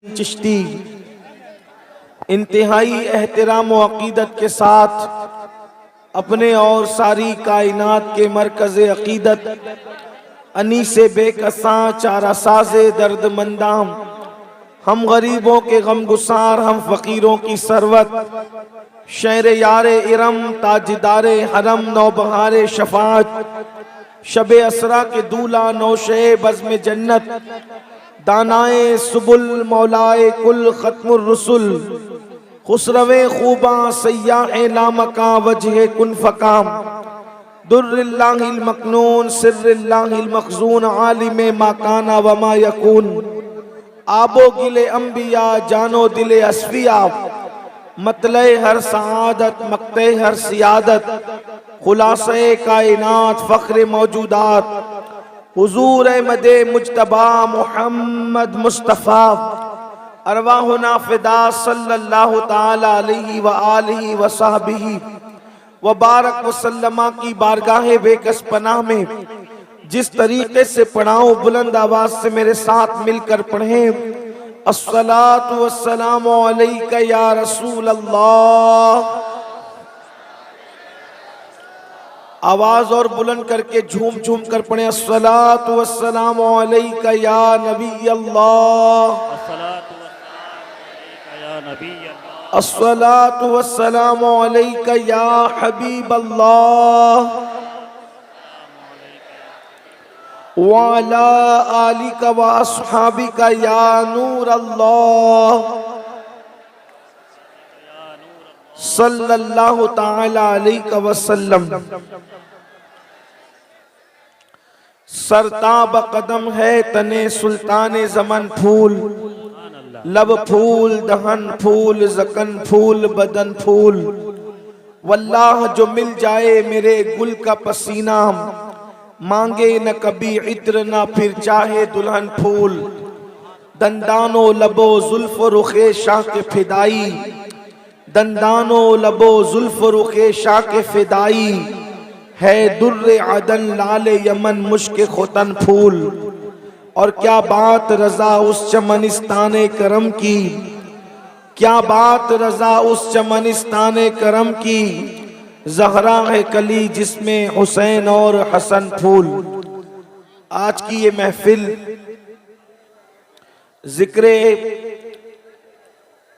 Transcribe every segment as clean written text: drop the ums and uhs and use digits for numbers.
चिश्ती इंतहाई एहतराम व अकीदत के साथ अपने और सारी कायनात के मरकज़ अकीदत अनीसे बेकसां चारा साज़े दर्दमंदाम हम गरीबों के गम गुसार हम फ़कीरों की सरवत शेर यारे इरम ताजदारे हरम नौबहारे शफात शबे असरा के दूल्हा नौशे बज़्म जन्नत दानाए सुबुल मौलाए कुल खत्मुर रसुल खुसरवे खूबा सय्याह लामका वजह कुन फकाम दुर्रिल्लाहिल मकनून सिर्रिल्लाहिल मखजून आलिमे माकाना वमा यकून आबो गिले अंबिया जानो दिले अस्फिया मतले हर सआदत मक्ते हर सियादत खुलासे कायनात फ़ख्र मौजूदात हुजूर मदे मुज्तबा मुहम्मद मुस्तफ़ा अरवाहुना फ़िदा सल्लल्लाहु ताला अलैहि व आलिहि व सहबिही व बारक वसल्लमा की बारगाहे बेकस पनाह में जिस तरीके से पढ़ाऊं बुलंद आवाज से मेरे साथ मिलकर पढ़ें। अस्सलातु वस्सलामु अलैका या रसूल अल्लाह। आवाज और बुलंद करके झूम झूम कर पढ़े। अस्सलातु वस्सलामु अलैका या नबी अल्लाह। अस्सलातु वस्सलामु अलैका या हबीब अल्लाह व अला आलिका व अस्हाबिका या नूर अल्लाह सल्लल्लाहु ताला अलैहि वसल्लम। सरताब कदम है तने सुल्ताने ज़मन फूल, लब फूल दहन फूल ज़कन फूल बदन फूल। वल्लाह जो मिल जाए मेरे गुल का पसीना, मांगे न कभी इत्र न फिर चाहे दुल्हन फूल। दंदानो लबो जुल्फ रुखे शाह के फिदाई, दंदानो लबो जुल्फ रुखे शाह के फिदाई। है दुर्रे अदन लाले यमन मुश्क खुतन फूल। और क्या बात रजा उस चमनिस्ताने करम की, क्या बात रजा उस चमनिस्ताने करम की। ज़हरा है कली जिसमें हुसैन और हसन फूल। आज की ये महफिल जिक्रे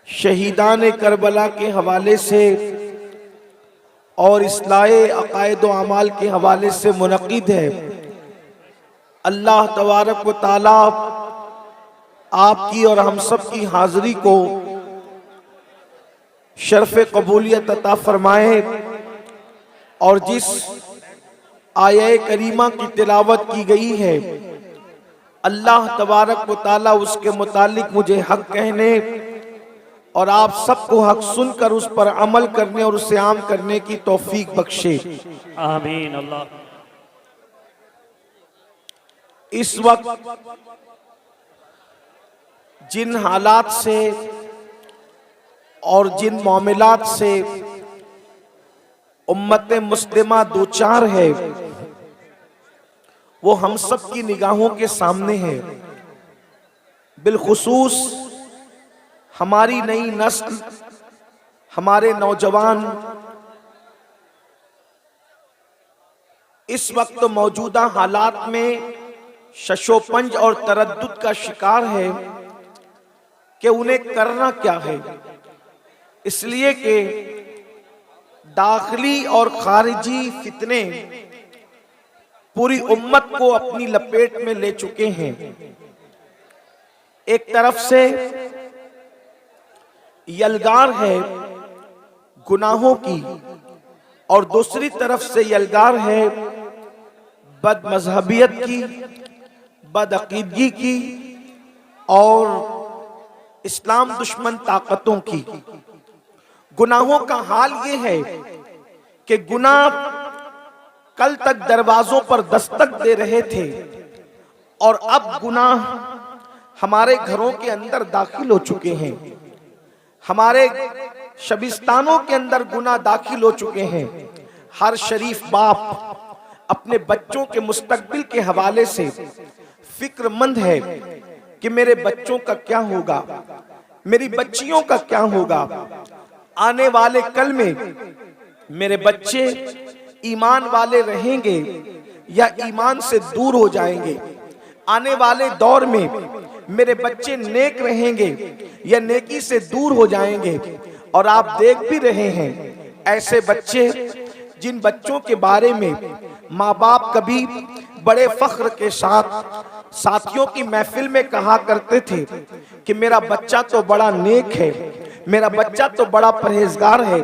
शहीदान करबला के हवाले से और इस्लाहे अकायद व अमाल के हवाले से मुनक़िद है। अल्लाह तबारक व ताला आपकी और हम सब की हाज़िरी को शर्फ़ कबूलियत अता फरमाए और जिस आये करीमा की तिलावत की गई है अल्लाह तबारक व ताला उसके मुतालिक मुझे हक कहने और आप सबको हक सुनकर उस पर अमल करने और उसे आम करने की तौफीक बख्शे। आमीन अल्लाह। इस वक्त जिन हालात से और जिन मामलात से उम्मत मुस्लिमा दो चार है वो हम सब की निगाहों के सामने है। बिलखुसूस हमारी नई नस्ल, हमारे नौजवान इस वक्त मौजूदा हालात में शशोपंज और तरद्दुद का शिकार है कि उन्हें करना क्या है। इसलिए कि दाखिली और खारिजी फितने पूरी उम्मत को अपनी लपेट में ले चुके हैं। एक तरफ से यलगार है गुनाहों की और दूसरी तरफ से यलगार है बदमज़हबियत की, बदअकीदगी की और इस्लाम दुश्मन ताकतों की। गुनाहों का हाल ये है कि गुनाह कल तक दरवाजों पर दस्तक दे रहे थे और अब गुनाह हमारे घरों के अंदर दाखिल हो चुके हैं। हमारे शबिस्तानों के अंदर गुनाह दाखिल हो चुके हैं। हर शरीफ बाप अपने बच्चों के मुस्तकबिल के हवाले से फिक्रमंद है कि मेरे बच्चों का क्या होगा, मेरी बच्चियों का क्या होगा? आने वाले कल में मेरे बच्चे ईमान वाले रहेंगे या ईमान से दूर हो जाएंगे? आने वाले दौर में मेरे बच्चे नेक रहेंगे या नेकी से दूर हो जाएंगे? और आप देख भी रहे हैं ऐसे बच्चे जिन बच्चों के बारे में माँ बाप कभी बड़े फख्र के साथ साथियों की महफिल में कहा करते थे कि मेरा बच्चा तो बड़ा नेक है, मेरा बच्चा तो बड़ा परहेजगार है,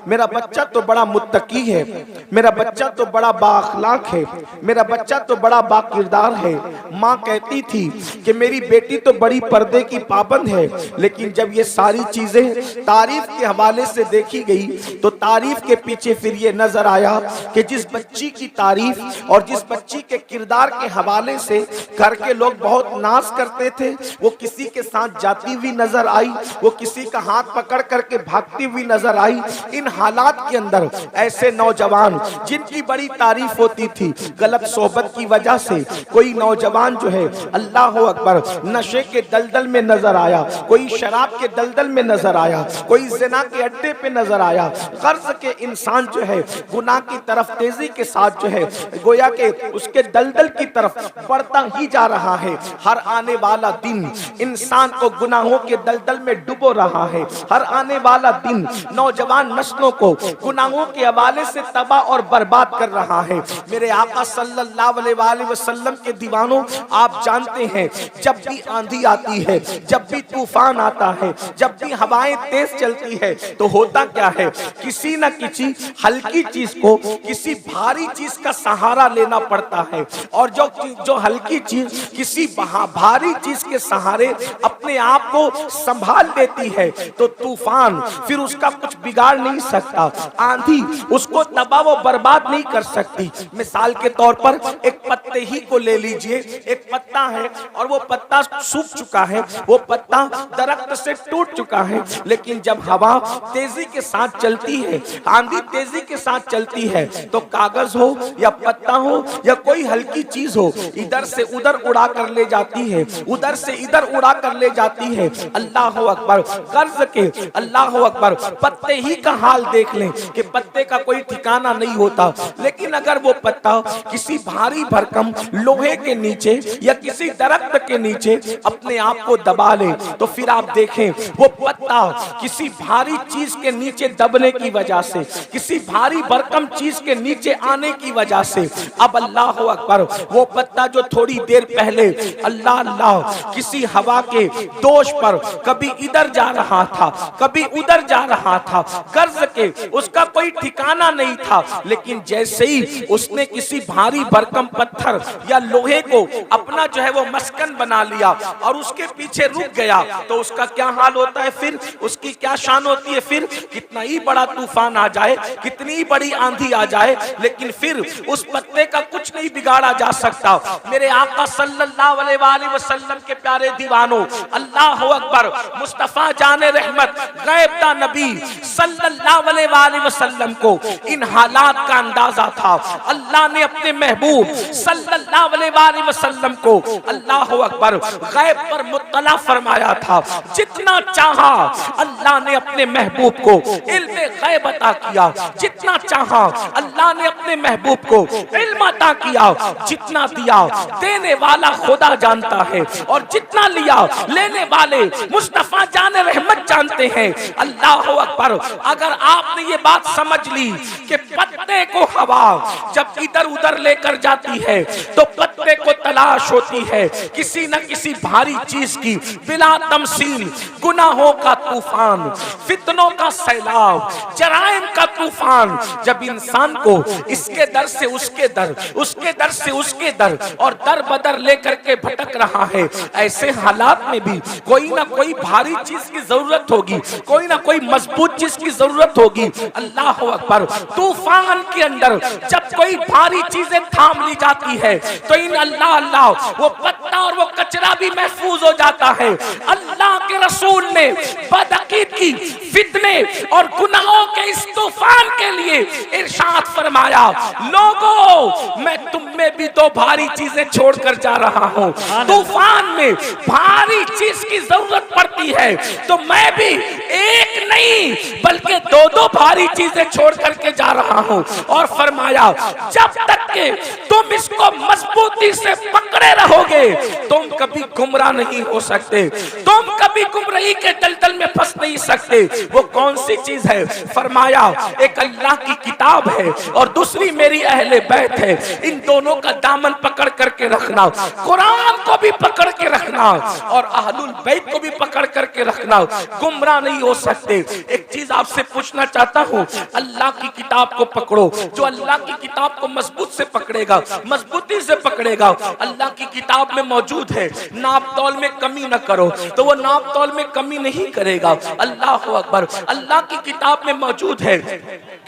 मेरा बच्चा तो बड़ा मुत्तकी है, मेरा बच्चा तो बड़ा बाअखलाक है, मेरा बच्चा तो बड़ा बाकिरदार है। माँ कहती थी कि मेरी बेटी तो बड़ी पर्दे की पाबंद है। लेकिन जब ये सारी चीजें तारीफ के हवाले से देखी गई तो तारीफ के पीछे फिर ये नजर आया कि जिस बच्ची की तारीफ और जिस बच्ची के किरदार के हवाले से घर के लोग बहुत नाज करते थे, वो किसी के साथ जाती हुई नजर आई, वो किसी का हाथ पकड़ करके भागती हुई नजर आई। इन हालात के अंदर ऐसे नौजवान जिनकी बड़ी तारीफ होती थी, गलत सोहबत की वजह से कोई नौजवान जो है अल्लाह अकबर नशे के दलदल में नजर आया, कोई शराब के दलदल में नजर आया, कोई ज़िना के अड्डे पे नजर आया। कर्ज के इंसान जो है गुनाह की तरफ तेजी के साथ जो है गोया के उसके दलदल की तरफ बढ़ता ही जा रहा है। हर आने वाला दिन इंसान को गुनाहों के दलदल में डुबो रहा है। हर आने वाला दिन नौजवान नस्लों को गुनाहों के हवाले से तबाह और बर्बाद कर रहा है। मेरे आका सल्लल्लाहु अलैहि वसल्लम के दीवानों, आप जानते हैं जब भी आंधी आती है, जब भी तूफान आता है, जब भी हवाएं तेज चलती है तो होता क्या है, किसी न किसी हल्की चीज को किसी भारी चीज का सहारा लेना पड़ता है। और जो हल्की चीज किसी भारी चीज के सहारे अपने आप को संभाल लेती है तो तूफान फिर उसका कुछ बिगाड़ नहीं सकता, आंधी उसको तबाह व बर्बाद नहीं कर सकती। मिसाल के तौर पर एक पत्ते ही को ले लीजिए, एक पत्ता है और वो पत्ता सूख चुका है, वो पत्ता दरख्त से टूट चुका है, लेकिन जब हवा तेजी के साथ चलती है, आंधी तेजी के साथ चलती है तो कागज हो या पत्ता हो या कोई हल्की चीज हो, इधर से उधर उड़ा कर ले जाती है, उधर से इधर उड़ा कर ले जाती है। अल्लाह अकबर, कर्ज के अल्लाह अकबर, पत्ते ही का हाल देख लें कि पत्ते का कोई ठिकाना नहीं होता। लेकिन अगर वो पत्ता किसी भारी भरकम लोहे के नीचे या किसी दरख्त के नीचे अपने आप को दबा ले तो फिर आप देखें वो पत्ता किसी भारी चीज के नीचे दबने की वजह से, किसी भारी भरकम चीज के नीचे आने की वजह से अब अल्लाह अकबर वो पत्ता जो थोड़ी देर पहले अल्लाह अल्लाह किसी हवा के दोष पर कभी इधर जा रहा था, कभी उधर जा रहा था, कर्ज के उसका कोई ठिकाना नहीं था, लेकिन जैसे ही उसने किसी भारी भरकम पत्थर या लोहे को अपना जो है वो मस्कन बना लिया और उसके पीछे रुक गया तो उसका क्या हाल होता है, फिर उसकी क्या शान होती है। फिर कितना ही बड़ा तूफान आ जाए, कितनी ही बड़ी आंधी आ जाए, लेकिन फिर उस पत्ते का कुछ नहीं बिगाड़ा जा सकता। मेरे आका सल्लल्लाहु अलैहि वसल्लम के प्यारे दीवानों, अल्लाह अकबर, मुस्तफा जाने रहमत गैब दा नबी सल्लल्लाहु अलैहि वसल्लम को इन हालात का अंदाजा था। अल्लाह ने अपने महबूब सल्लल्लाहु अलैहि वसल्लम को अल्लाह अकबर गैब पर मुत्तला फरमाया था। जितना चाहा अल्लाह ने अपने महबूब को इल्म गैब अता किया, जितना चाहा अल्लाह ने अपने महबूब को इल्म अता किया, जितना दिया देने वाला खुदा जानता है और जितना लिया लेने वाले मुस्तफा जाने रहमत जानते हैं। अल्लाह अकबर, अगर आपने ये बात समझ ली कि पत्ते को हवा जब इधर उधर लेकर जाती है तो पत्ते को तलाश होती है किसी न किसी भारी चीज की, बिला तमसील गुनाहों का तूफान, फितनों का सैलाब, जराइम का तूफान जब इंसान को इसके दर से उसके दर, उसके दर से उसके दर और दर बदर लेकर के भटक रहा है, ऐसे हालात में भी कोई ना कोई भारी चीज की जरूरत होगी, कोई ना कोई मजबूत चीज की जरूरत होगी। अल्लाह अकबर, तूफान के अंदर जब कोई भारी चीजें थाम ली जाती है तो इन अल्लाह अल्लाह वो पत्ता और वो कचरा भी महफूज हो जाता है। अल्लाह के रसूल जुल्म, बदअकीदगी, फितने और गुनाहों के इस तूफान के लिए इरशाद फरमाया, लोगों मैं तुम में भी दो भारी चीजें छोड़कर जा रहा हूं। तूफान में भारी चीज की जरूरत पड़ती है तो मैं भी एक नहीं बल्कि दो दो भारी चीजें छोड़ करके जा रहा हूं। और फरमाया, जब तक के तुम इसको मजबूती से पकड़े रहोगे तुम कभी गुमराह नहीं हो सकते, तुम कभी गुमराही के दलदल में फंस नहीं सकते। वो कौन सी चीज है? फरमाया, एक अल्लाह की किताब है और दूसरी मेरी अहले बैत है। इन दोनों का दामन पकड़ करके रखना, कुरान को भी पकड़ के रखना और अहलुल बैत को भी पकड़ करके रखना, गुमराह नहीं हो सकते। एक चीज आपसे पूछना चाहता हूं, अल्लाह की किताब को पकड़ो। जो अल्लाह की किताब को मजबूत से पकड़ेगा, मजबूती से पकड़ेगा, अल्लाह की किताब में मौजूद है, नाप तौल में कमी न करो तो वो नाप तौल में कमी नहीं करेगा। अल्लाह अकबर। अल्लाह की किताब में मौजूद है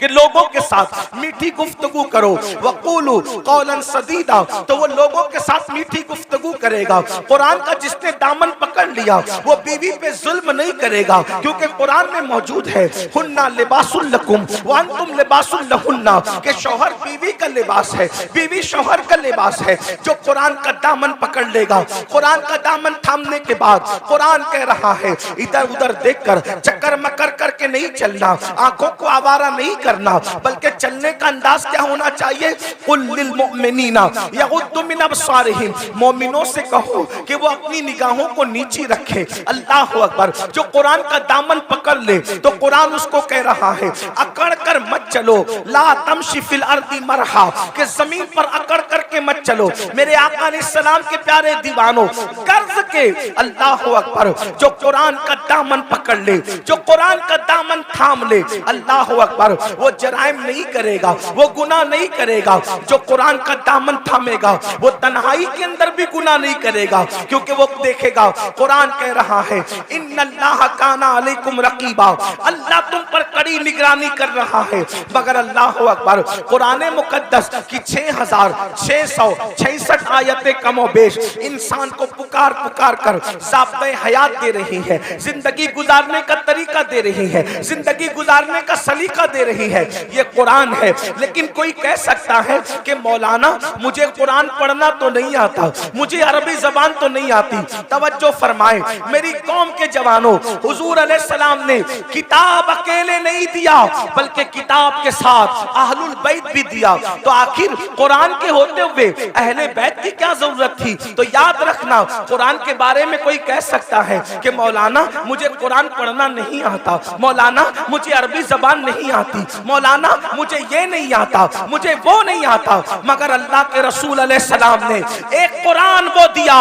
कि लोगों के साथ मीठी गुफ्तगू करो, वक़ूलू क़ौलन सदीदा, तो वो लोगों के साथ मीठी गुफ्तगू करेगा। कुरान का जिसने दामन पकड़ लिया वो बीवी पे जुल्म नहीं करेगा, क्योंकि कुरान में मौजूद है, हुन्ना लिबासुल लकुम व अंतुम लिबासुल लहुन्ना, के शौहर बीवी का लिबास है, बीवी शौहर का लिबास है। जो कुरान का दामन पकड़ लेगा, कुरान का दामन थामने के बाद कुरान कह रहा है, इधर उधर देखकर चक्कर मकर करके नहीं चलना, आंखों को आवारा नहीं करना, बल्कि चलने का अंदाज क्या होना चाहिए? कुल लिल मुमिनीना यगुद्दु मिन अबसारिहिम, मोमिनों से कहो कि वो अपनी निगाहों को नीची रखे। अल्लाह अकबर। जो कुरान का दामन पकड़ ले तो कुरान उसको कह रहा है, अकड़ कर मत चलो, ला तमशी फिल अर्दी मरहा, कि जमीन पर अकड़ करके मत चलो। मेरे आका अलैहिस्सलाम के प्यारे दीवानों, कर्ज के अल्लाह अकबर, जो कुरान का दामन पकड़ ले, जो कुरान का दामन थाम ले, अल्लाह अकबर, वो जराइम नहीं करेगा, वो गुनाह नहीं करेगा। जो कुरान का दामन थामेगा वो तन्हाई के अंदर भी गुनाह नहीं करेगा, क्योंकि वो देखेगा कुरान कह रहा है, इन्नल्लाह काना अलैकुम रकीबा, अल्लाह तुम पर कड़ी निगरानी कर रहा है। मगर अल्लाह अकबर, कुरान मुकद्दस की 6666 आयतें कमो बेश इंसान को पुकार पुकार कर ज़ाब्ते हयात दे रही है, जिंदगी गुजारने का तरीका दे रही है, जिंदगी गुजारने का सलीका दे रही है। ये कुरान है। लेकिन कोई कह सकता है कि मौलाना मुझे कुरान पढ़ना तो नहीं आता, मुझे अरबी जबान तो नहीं आती। तवज्जो फरमाए मेरी कौम के जवानों, हुजूर अलैहिस्सलाम ने किताब अकेले नहीं दिया बल्कि किताब के साथ अहलुल बैत भी दिया। तो आखिर कुरान के होते हुए अहले बैत की क्या जरूरत थी? तो याद रखना, कुरान के बारे में कोई कह सकता है कि मौलाना मुझे कुरान पढ़ना नहीं आता, मौलाना मुझे अरबी जबान नहीं आती, मौलाना मुझे ये नहीं आता, मुझे वो नहीं आता। मगर अल्लाह के रसूल अलैहिस्सलाम ने एक कुरान वो दिया,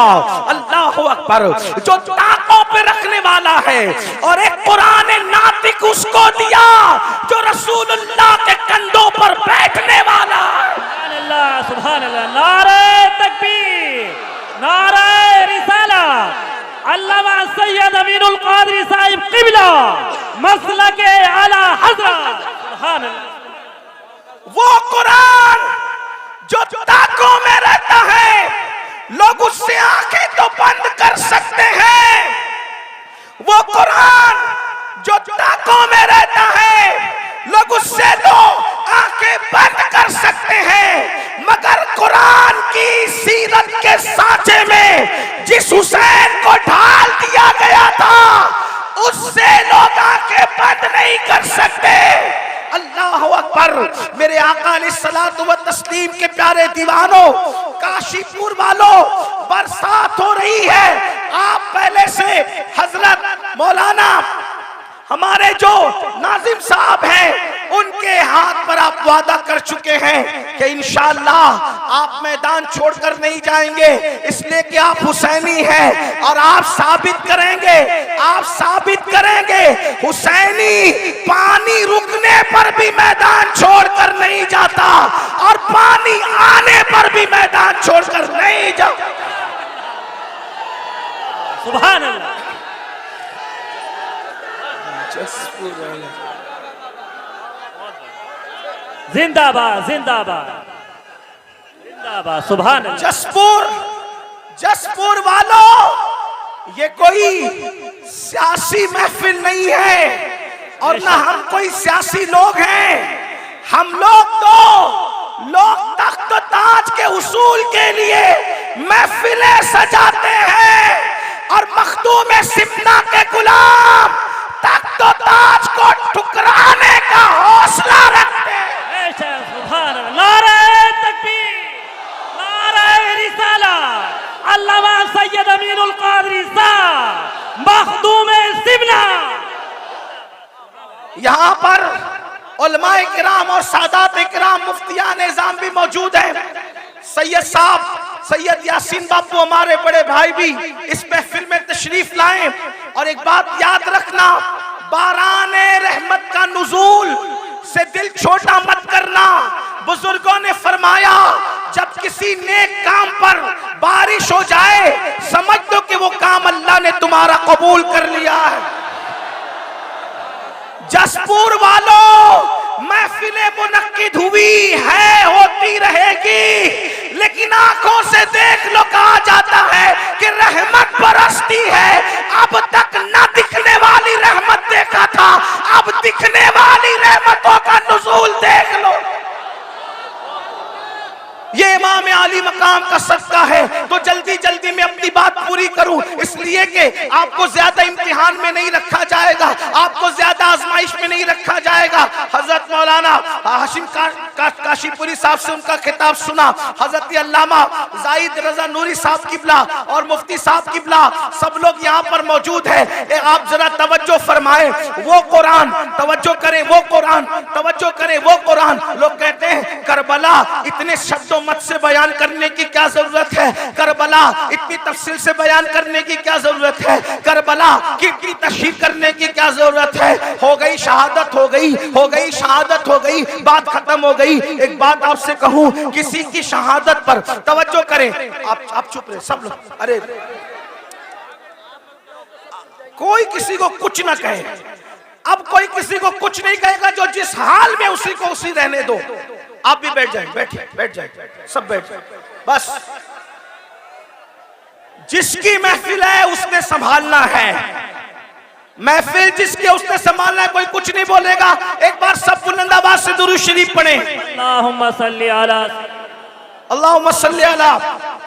अल्लाह अकबर, जो ताकों पे रखने वाला है, और एक कुरान नातिक उसको दिया जो रसूलुल्लाह के कंधों पर बैठने वाला। सुभान अल्लाह, सुभान अल्लाह। नारे तकबीर, नारे रिसालत। अल्लामा सैयद अमीनुल कादरी साहिब क़िबला मसलके आला हज़रत। सुभान अल्लाह। वो कुरान जो ताकों में रहता है, लोग उससे आंखें तो बंद कर सकते हैं। वो कुरान जो ताकों में रहता है, लोग उससे आंखें बंद कर सकते हैं। मगर कुरान की सीरत के सांचे में जिस हुसैन को ढाल दिया गया था, उससे लोग आंखें बंद नहीं कर सकते। अल्लाह अकबर। मेरे आका अलैहिस्सलातु व तस्लीम के प्यारे दीवानों, काशीपुर वालों, बरसात हो रही है। आप पहले से हजरत मौलाना हमारे जो नाजिम साहब हैं उनके हाथ पर आप वादा कर चुके हैं कि इंशाअल्लाह आप मैदान छोड़कर नहीं जाएंगे, इसलिए कि आप हुसैनी हैं और आप साबित करेंगे, आप साबित करेंगे हुसैनी पानी रुकने पर भी मैदान छोड़कर नहीं जाता और पानी आने पर भी मैदान छोड़कर नहीं जाता। सुभान अल्लाह। जिंदाबाद, जिंदाबाद, जिंदाबाद। सुभान अल्लाह। जसपुर वालों, ये कोई सियासी महफिल नहीं है और ना हम कोई सियासी लोग हैं। हम लोग तख्त ताज के उसूल के लिए महफिलें सजाते हैं और मखदूम सिमना के गुलाम तख्त ताज को ठुकराने का हौसला रखते हैं। सुभान अल्लाह, नारे तकबीर, नारे रिसालत, अल्लामा सैयद अमीनुल कादरी साहब मखदूम सिमना। यहाँ पर उलमाए किराम और सादात किराम मुफ्तियान निजाम भी मौजूद हैं। सैयद साहब सैयद यासीन बापू हमारे बड़े भाई भी इस महफिल में तशरीफ लाए। और एक बात याद रखना, बाराने रहमत का नुज़ूल से दिल छोटा मत करना। बुजुर्गों ने फरमाया जब किसी नेक काम पर बारिश हो जाए समझ दो कि वो काम अल्लाह ने तुम्हारा कबूल कर लिया है। जसपुर वालों, महफिलें मुनक्किद हुई है, होती रहेगी, लेकिन आंखों से देख लो कहा जाता है कि रहमत बरसती है। अब तक न दिखने वाली रहमत देखा था, अब दिखने वाली रहमतों का नुज़ूल देख लो। ये इमाम आली मकाम का सदका है। तो जल्दी जल्दी में अपनी बात पूरी करूं, इसलिए कि आपको ज्यादा इम्तिहान में नहीं रखा जाएगा, आपको ज्यादा आजमाइश में नहीं रखा जाएगा। हजरत मौलाना हाशिम काशीपुरी साहब से उनका खिताब सुना। हजरत अल्लामा जाहिद रजा नूरी साहब किबला और मुफ्ती साहब किबला सब लोग यहाँ पर मौजूद है। आप जरा तवज्जो फरमाएं, वो कुरान तवज्जो करें, वो कुरान तवज्जो करें, वो कुरान। लोग कहते हैं करबला इतने शब्दों मत से बयान करने की क्या जरूरत है, करबला इतनी तफसील से बयान करने की क्या जरूरत है, करबला की इतनी तशरीह करने की क्या जरूरत है। हो गई शहादत, हो गई शहादत, हो गई, बात खत्म हो गई। एक बात आपसे कहूं, किसी की शहादत पर तवज्जो करें। आप चुप रहे सब लोग, अरे कोई किसी को कुछ ना कहे। अब कोई किसी को कुछ नहीं कहेगा, जो जिस हाल में उसी को उसी रहने दो। आप भी बैठ जाए, बैठ जाए, सब बैठ जाए। बस जिसकी महफिल है उसने संभालना है, महफिल जिसकी उसने संभालना है, कोई कुछ नहीं बोलेगा। एक बार सब बुलंद आवाज से दुरूद शरीफ पढ़े। अल्लाहुम्मा सल्ली अला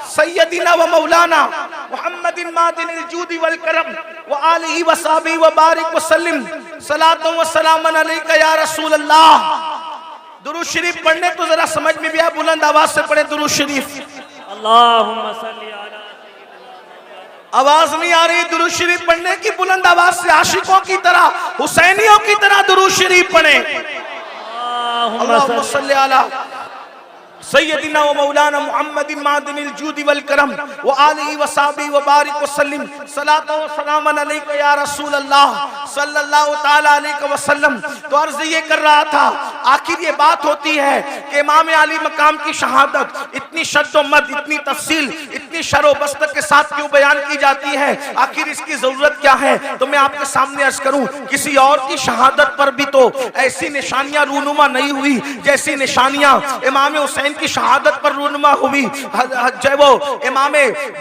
सय्यदिना व मौलाना मुहम्मदिन मादिनिल जूदी वल करम व आलिहि व सहबी व बारिक व सल्लिम सलातो व सलामन अलैका या रसूल अल्लाह। दुरूद शरीफ पढ़ने तो जरा समझ में भी आए, बुलंद आवाज से पढ़े दुरूद शरीफ। अल्लाहुम्मा सल्ली अला, आवाज नहीं आ रही दुरूद शरीफ पढ़ने की, बुलंद आवाज से आशिकों की तरह, हुसैनियों की तरह दुरूद शरीफ पढ़े। अल्लाहुम्मा सल्ली अला सय्यदिना व मौलाना मुहम्मदिन मादिनिल जूदी वल करम व आलिहि व सहबी व बारिक व सल्लिम सलातो व सलामन अलैका या रसूल अल्लाह सल्लल्लाहु तआला अलैहि वसल्लम। तो अर्ज ये कर रहा था, आखिर ये बात होती है कि इमाम अली मकाम की शहादत इतनी शद्दोमद, इतनी तफसील, इतनी शरोबस्त के साथ क्यों बयान की जाती है, आखिर इसकी जरूरत क्या है। तो मैं आपके सामने अर्ज करूं, किसी और की शहादत पर भी तो ऐसी निशानियां रूनुमा नहीं हुई जैसी निशानियां इमाम हुसैन की शहादत पर रूनुमा हुई। जब वो इमाम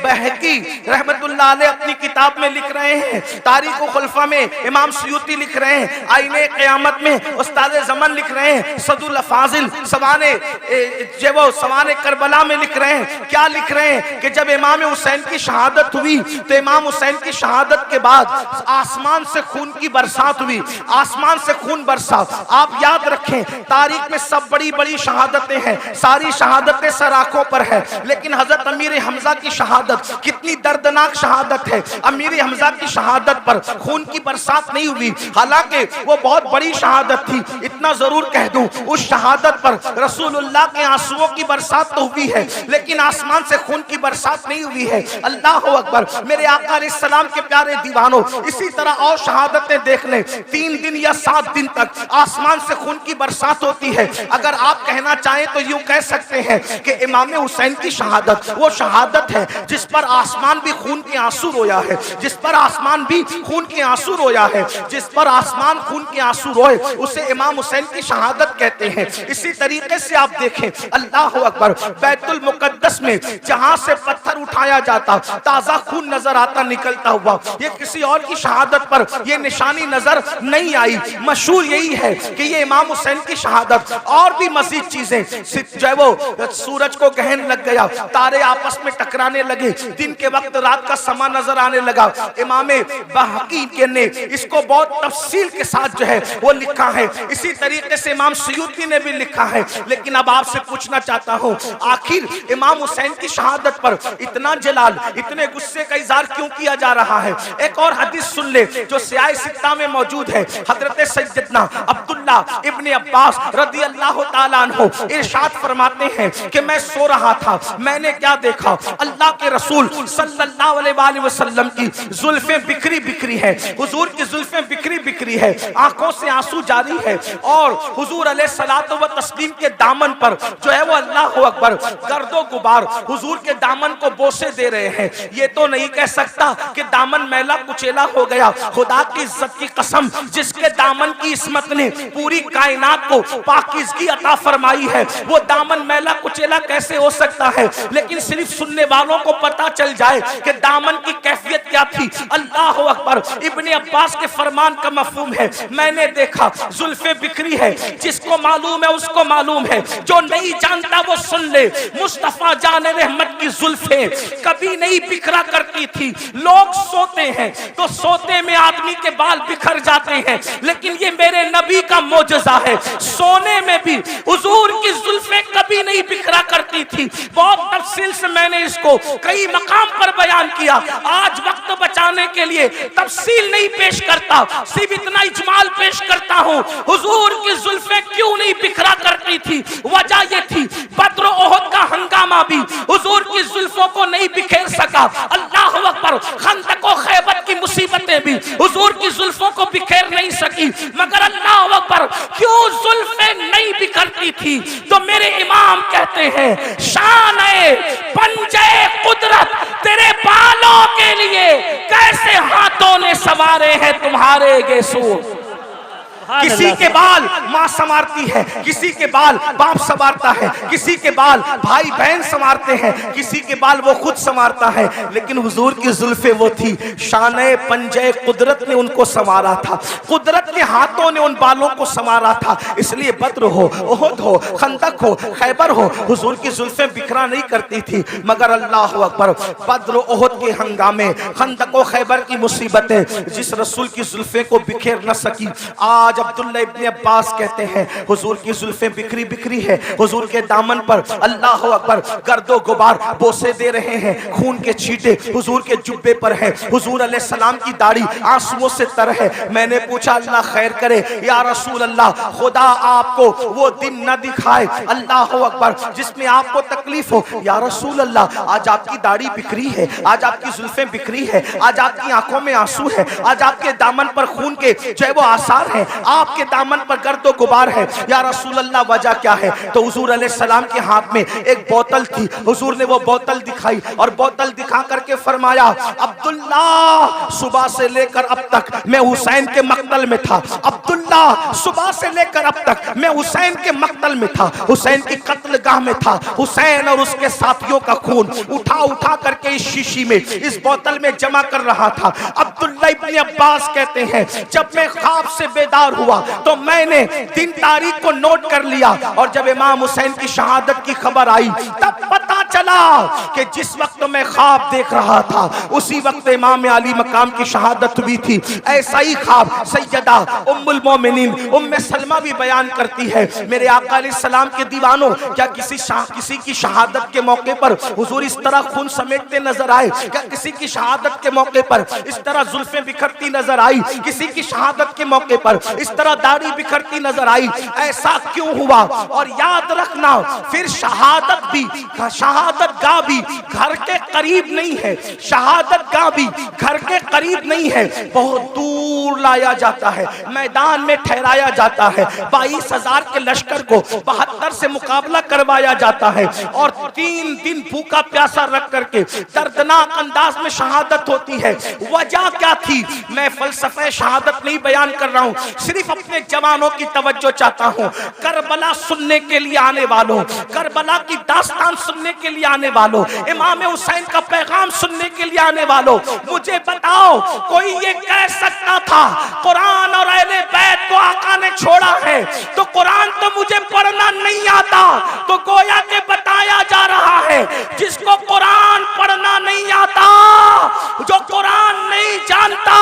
बहकी रहमतुल्लाह अलैह अपनी किताब में लिख रहे हैं, तारीख व खुलफा में इमाम सुयूती लिख रहे हैं, आईने क़यामत में उस्ताद ज़मन लिख रहे हैं, सदुल फाजिल सवाने करबला में लिख रहे हैं। क्या लिख रहे हैं कि जब इमाम हुसैन की शहादत हुई तो इमाम हुसैन की शहादत के बाद आसमान से खून की बरसात हुई, आसमान से खून बरसा। आप याद रखें, तारीख में सब बड़ी बड़ी शहादतें हैं, सारी शहादतें सर आंखों पर है, लेकिन हजरत अमीर हमजा की शहादत कितनी दर्दनाक शहादत है। अमीर हमजा की शहादत पर खून की बरसात नहीं हुई, हालांकि वो बहुत बड़ी शहादत थी। इतना जरूर कह दूं, उस शहादत पर रसूलुल्लाह के आंसुओं की बरसात तो हुई है, लेकिन आसमान से खून की बरसात नहीं हुई है। अल्लाह अकबर। मेरे आका अलैहिस्सलाम के प्यारे दीवानों, इसी तरह और शहादतें देख लें, 3 दिन या 7 दिन तक आसमान से खून की बरसात होती है। अगर आप कहना चाहें तो यूं कह सकते हैं कि इमाम हुसैन की शहादत वो शहादत है जिस पर आसमान भी खून के आंसू रोया है, जिस पर आसमान भी खून के आंसू रोया है, जिस पर आसमान खून के आंसू रोए उसे इमाम हुसैन की शहादत कहते हैं। इसी तरीके से आप देखें, अल्लाह अकबर, बैतुल मुकद्दस में जहां से पत्थर उठाया जाता ताजा खून नजर आता निकलता हुआ, ये किसी और की शहादत पर ये निशानी नजर नहीं आई। मशहूर यही है कि ये इमाम हुसैन की शहादत। और भी मजीद चीजें, जो है वो सूरज को गहन लग गया, तारे आपस में टकराने लगे, दिन के वक्त रात का समा नजर आने लगा। इमाम बहकी के ने इसको बहुत तफसील के साथ जो है वो लिखा है। इसी तरीके से इमाम सयूती ने भी लिखा है। लेकिन अब आपसे पूछना चाहता हूँ, आखिर इमाम हुसैन की शहादत पर इतना जलाल, इतने गुस्से का इजहार क्यों किया जा रहा है? एक और हदीस सुन ले जो सियाह सित्ता में मौजूद है। हजरत सैयदना अब्दुल्ला इब्ने अब्बास रदी अल्लाह ताला अन्हु इरशाद फरमाते हैं कि मैं सो रहा था, मैंने क्या देखा, अल्लाह के रसूल सल्लल्लाहु अलैहि वसल्लम की जुल्फें बिखरी बिखरी है, हुजूर की जुल्फें बिखरी बिखरी है, आंखों से आंसू जारी है, और हुजूर अलैहिस्सलातु व तस्लीम के दामन पर जो है वो अल्लाह अकबर गर्दो गुबार हुजूर के दामन को बोसे दे रहे हैं। ये तो नहीं कह सकता कि दामन मैला कुचेला हो गया। खुदा की इज्जत की कसम, जिसके दामन की इस्मत ने पूरी कायनात को पाकीज़गी अता फरमाई है, वो दामन मैला कुचेला कैसे हो सकता है? लेकिन सिर्फ सुनने वालों को पता चल जाए कि दामन की कैफियत क्या थी। अल्लाह अकबर। इब्ने अब्बास के फरमान का मफहूम है, मैंने देखा जुल्फे बिखरी है, जिसको मालूम है उसको मालूम है, जो नहीं जानता वो सुन ले। मुस्तफा जान रहमत की जुल्फे कभी नहीं बिखरा करती थी। लोग सोते हैं तो सोते में आदमी के बाल बिखर जाते हैं, लेकिन ये मेरे नबी का मोजज़ा है, सोने में भी हुजूर की जुल्फे कभी नहीं बिखरा करती थी। बहुत तफसील से मैंने इसको कई मकाम पर बयान किया। आज वक्त बचाने के लिए तफसील नहीं पेश करता, सिर्फ इतना इजमाल पेश करता हूँ। हुजूर की जुल्फे क्यों नहीं बिखरा करती थी? वजह ये थी, बद्र ओहद का हंगामा भी हुजूर की जुल्फों को नहीं बिखेर सका। अल्लाह अकबर। खंदक और खैबर की मुसीबतें भी हुजूर की जुल्फों को बिखेर नहीं सकी। मगर अल्लाह अकबर, क्यों जुल्फे नहीं बिखरती थी? तो मेरे इमाम कहते हैं, शान है पंजे कुदरत तेरे बालों के लिए कैसे हाथों ने सवारे हैं तुम्हारे गेसूर। किसी के बाल माँ संवारती है, किसी के बाल बाप संवारता है, किसी के बाल भाई बहन संवारते हैं, किसी के बाल वो खुद संवारता है, लेकिन हुजूर की जुल्फे वो थी, शाने पंजे कुदरत ने उनको संवारा था, कुदरत के हाथों ने उन बालों को संवारा था। इसलिए बद्र हो, ओहद हो, खंदक हो, खैबर हो, हुजूर की जुल्फे बिखरा नहीं करती थी। मगर अल्लाह अकबर, बद्र ओहद के हंगामे, खंदक और खैबर की मुसीबतें जिस रसूल की जुल्फे को बिखेर न सकी, आज अब्दुल्ला इब्ने अब्बास कहते हैं हुजूर की जुल्फे बिखरी बिखरी है, हुजूर के दामन पर अल्लाह अकबर गर्दो गुबार बोसे दे रहे हैं, खून के छींटे हुजूर के जुब्बे पर है, हुजूर अलैहिस्सलाम की दाढ़ी आंसुओं से तर है। मैंने पूछा, अल्लाह खैर करे या रसूल अल्लाह, खुदा आपको वो दिन न दिखाए अल्लाह अकबर जिसमें आपको तकलीफ हो। या रसूल अल्लाह, आज आपकी दाढ़ी बिखरी है, आज आपकी जुल्फे बिखरी है, आज आपकी आंखों में आंसू है, आज आपके दामन पर खून के जो है वो आसार है, आपके दामन पर गर्दो गुबार है। या रसूल अल्लाह, वजह क्या है? तो हुजूर अलैहिस्सलाम के हाथ में एक बोतल थी, हुजूर ने वो बोतल दिखाई और बोतल दिखा करके फरमाया, अब्दुल्ला सुबह से लेकर अब तक मैं हुसैन के मक्तल में था, अब्दुल्ला सुबह से लेकर अब तक मैं हुसैन के मक्तल में था, हुसैन की कत्लगाह में था, हुसैन और उसके साथियों का खून उठा उठा करके इस शीशी में, इस बोतल में जमा कर रहा था। अब्दुल्ला इब्ने अब्बास कहते हैं, जब मैं ख्वाब से बेदार हुआ तो मैंने दिन तारीख को नोट कर लिया, और जब इमाम हुसैन की शहादत की खबर आई तब पता चला कि जिस वक्त मैं ख्वाब देख रहा था उसी वक्त इमाम अली मकाम की शहादत हुई थी। ऐसा ही ख्वाब सैयदा उम्मुल मोमिनीन उम्मे सलमा भी बयान करती है। मेरे आका अलैहिस्सलाम के दीवानों, क्या किसी की शहादत के मौके पर हुजूर इस तरह खून समेटते नजर आए? क्या किसी की शहादत के मौके पर इस तरह जुल्फे बिखरती नजर आई? किसी की शहादत के मौके पर इस तरह दाढ़ी बिखरती नजर आई? ऐसा क्यों हुआ? और याद रखना, फिर शहादत भी, शहादत गाह भी घर के करीब नहीं है, शहादत गाह भी घर के करीब नहीं है, बहुत दूर लाया जाता है, मैदान में ठहराया जाता है। 22,000 के लश्कर को 72 से मुकाबला करवाया जाता है और 3 दिन भूखा प्यासा रख करके दर्दनाक अंदाज में शहादत होती है। वजह क्या थी? मैं फलसफे शहादत नहीं बयान कर रहा हूं, सिर्फ अपने जवानों की तवज्जो चाहता हूं। करबला सुनने के लिए आने वालों, करबला की दास्तान सुनने के लिए आने वालों, इमाम हुसैन का पैगाम सुनने के लिए आने वालों, मुझे बताओ कोई ये कह सकता था कुरान और अहले बैत को आका ने छोड़ा है तो कुरान तो मुझे पढ़ना नहीं आता? तो गोया के बताया जा रहा है जिसको कुरान पढ़ना नहीं आता, जो कुरान नहीं जानता,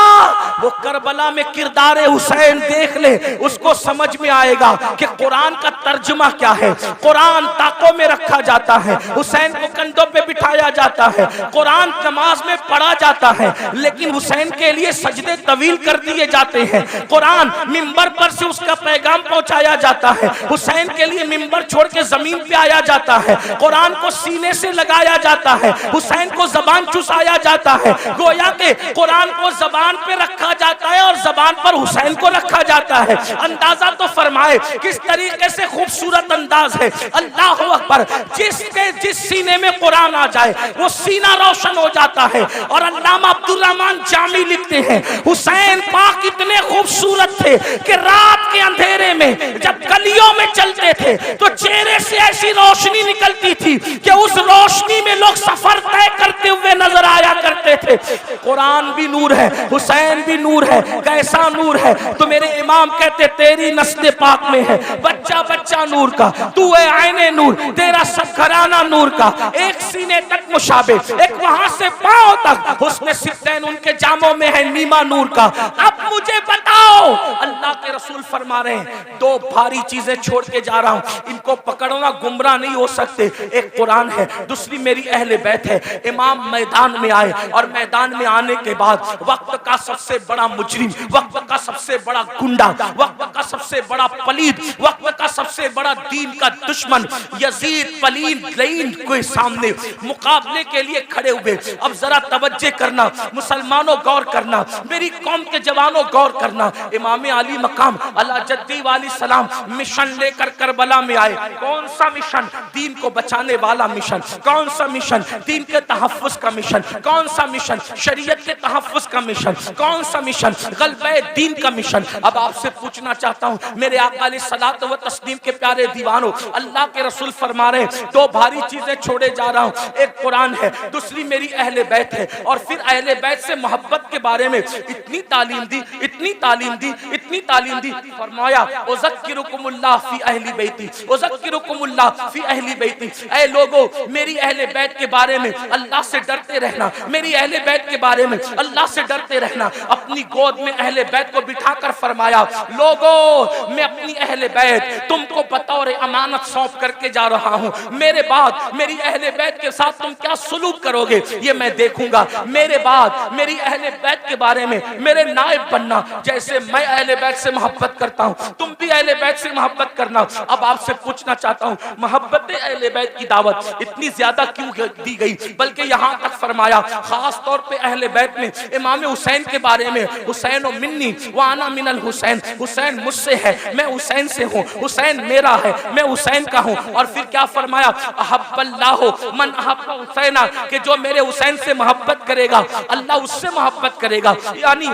वो करबला में किरदार हुसैन देख ले, उसको समझ में आएगा कि कुरान का तर्जुमा क्या है। कुरान ताकों में रखा जाता है, हुसैन को कंधों पे बिठाया जाता है, कुरान नमाज में पढ़ा जाता है, लेकिन हुसैन के लिए सजदे तवील कर दिए जाते हैं। कुरान मिंबर पर से उसका पैगाम पहुंचाया जाता है, हुसैन के लिए मिंबर छोड़ के जमीन पे आया जाता है, कुरान को सीने से लगाया जाता है, हुसैन को जबान चुसाया जाता है। गोया के कुरान को जबान पे रखा जाता है और जबान पर हुसैन को रखा जाता है। अंदाजा तो फरमाए किस तरीके से खूबसूरत अंदाज है। अल्लाह अकबर, जिस सीने में कुरान आ जाए वो सीना रोशन हो जाता है। और अल्लामा अब्दुल रहमान जामी लिखते हैं हुसैन पाक इतने खूबसूरत थे कि रात के अंधेरे में जब गलियों में चलते थे तो चेहरे से ऐसी रोशनी निकलती थी कि उस रोशनी में लोग सफर तय करते हुए नजर आया करते थे। कुरान भी नूर है, हुसैन भी नूर है, कैसा नूर है? तो मेरे इमाम कहते तेरी नस्ल पाक में है बच्चा बच्चा नूर का, तू है आईने नूर, तेरा सब घराना नूर का। एक सीने तक मुशाबे, एक वहां से पांव तक हुस्न सित्तैन उनके जामों में है नीमा नूर का। अब मुझे बताओ, अल्लाह के रसूल फरमा रहे हैं 2 भारी चीजें छोड़ के जा रहा हूं, इनको पकड़ना गुमराह नहीं हो सकते। एक कुरान है, दूसरी मेरी अहले बैत है। इमाम मैदान में आए और मैदान में आने के बाद वक्त का सबसे बड़ा मुजरिम, वक्त का सबसे बड़ा गुंडा, वक्त का सबसे बड़ा पलीद, वक्त का सबसे बड़ा दीन का दुश्मन यजीद पलीद लईन के सामने मुकाबले के लिए खड़े हुए। अब जरा तवज्जो करना मुसलमानों, गौर करना, मेरी कौम के जवानों गौर करना। इमाम अली मकाम अला जद्दी वाली सलाम मिशन लेकर करबला में आए। कौन सा मिशन? दीन को बचाने वाला मिशन। कौन सा मिशन? दीन के तहफ्फुज का मिशन। कौन सा मिशन? शरीयत के तहफ्फुज का मिशन। कौन सा मिशन? गलबे दीन का मिशन। अब आपसे पूछना चाहता हूं मेरे आका अलैहिस्सलातु व तस्लीम के प्यारे दीवानों, अल्लाह के रसूल फरमा रहे 2 भारी चीजें छोड़े जा रहा हूं, एक कुरान है, दूसरी मेरी अहले बैत है। और फिर अहले बैत से मोहब्बत के बारे में इतनी तालीम दी, इतनी तालीम दी, इतनी तालीम दी। फरमाया उज़क्किरुकुमुल्लाह फी अहली बैती, उज़क्किरुकुमुल्लाह फी अहली बैती। ऐ लोगों, मेरी अहले बैत के बारे में अल्लाह से डरते रहना, मेरी अहले बैत के बारे में अल्लाह से डरते रहना। अपनी गोद में अहले बैत को बिठाकर फरमाया लोगों, मैं अपनी अहले बैत तुमको बतौर अमानत सौंप करके जा रहा हूं। मेरे बाद मेरी अहले बैत के साथ तुम क्या सुलूक करोगे ये मैं देखूंगा। मेरे बाद मेरी अहले बैत के बारे में मेरे नायब बनना। जैसे मैं अहले बैत से मोहब्बत करता हूं, तुम भी अहले बैत से मोहब्बत करना। अब आपसे पूछना चाहता हूं, मोहब्बत अहले बैत की दावत इतनी ज्यादा क्यों दी गई? बल्कि यहां तक फरमाया खास तौर पे अहले बैत में इमाम हुसैन के बारे में, हुसैन मिन्नी व अना मिनल हुसैन, हुसैन मुझसे है, मैं हुसैन से हूं, हुसैन मेरा है, मैं हुसैन का हूं। और फिर क्या फरमाया? अहब्बल्लाहु मन अहब्बा हुसैना, कि जो मेरे हुसैन से मोहब्बत करेगा अल्लाह उससे मोहब्बत करेगा। यानी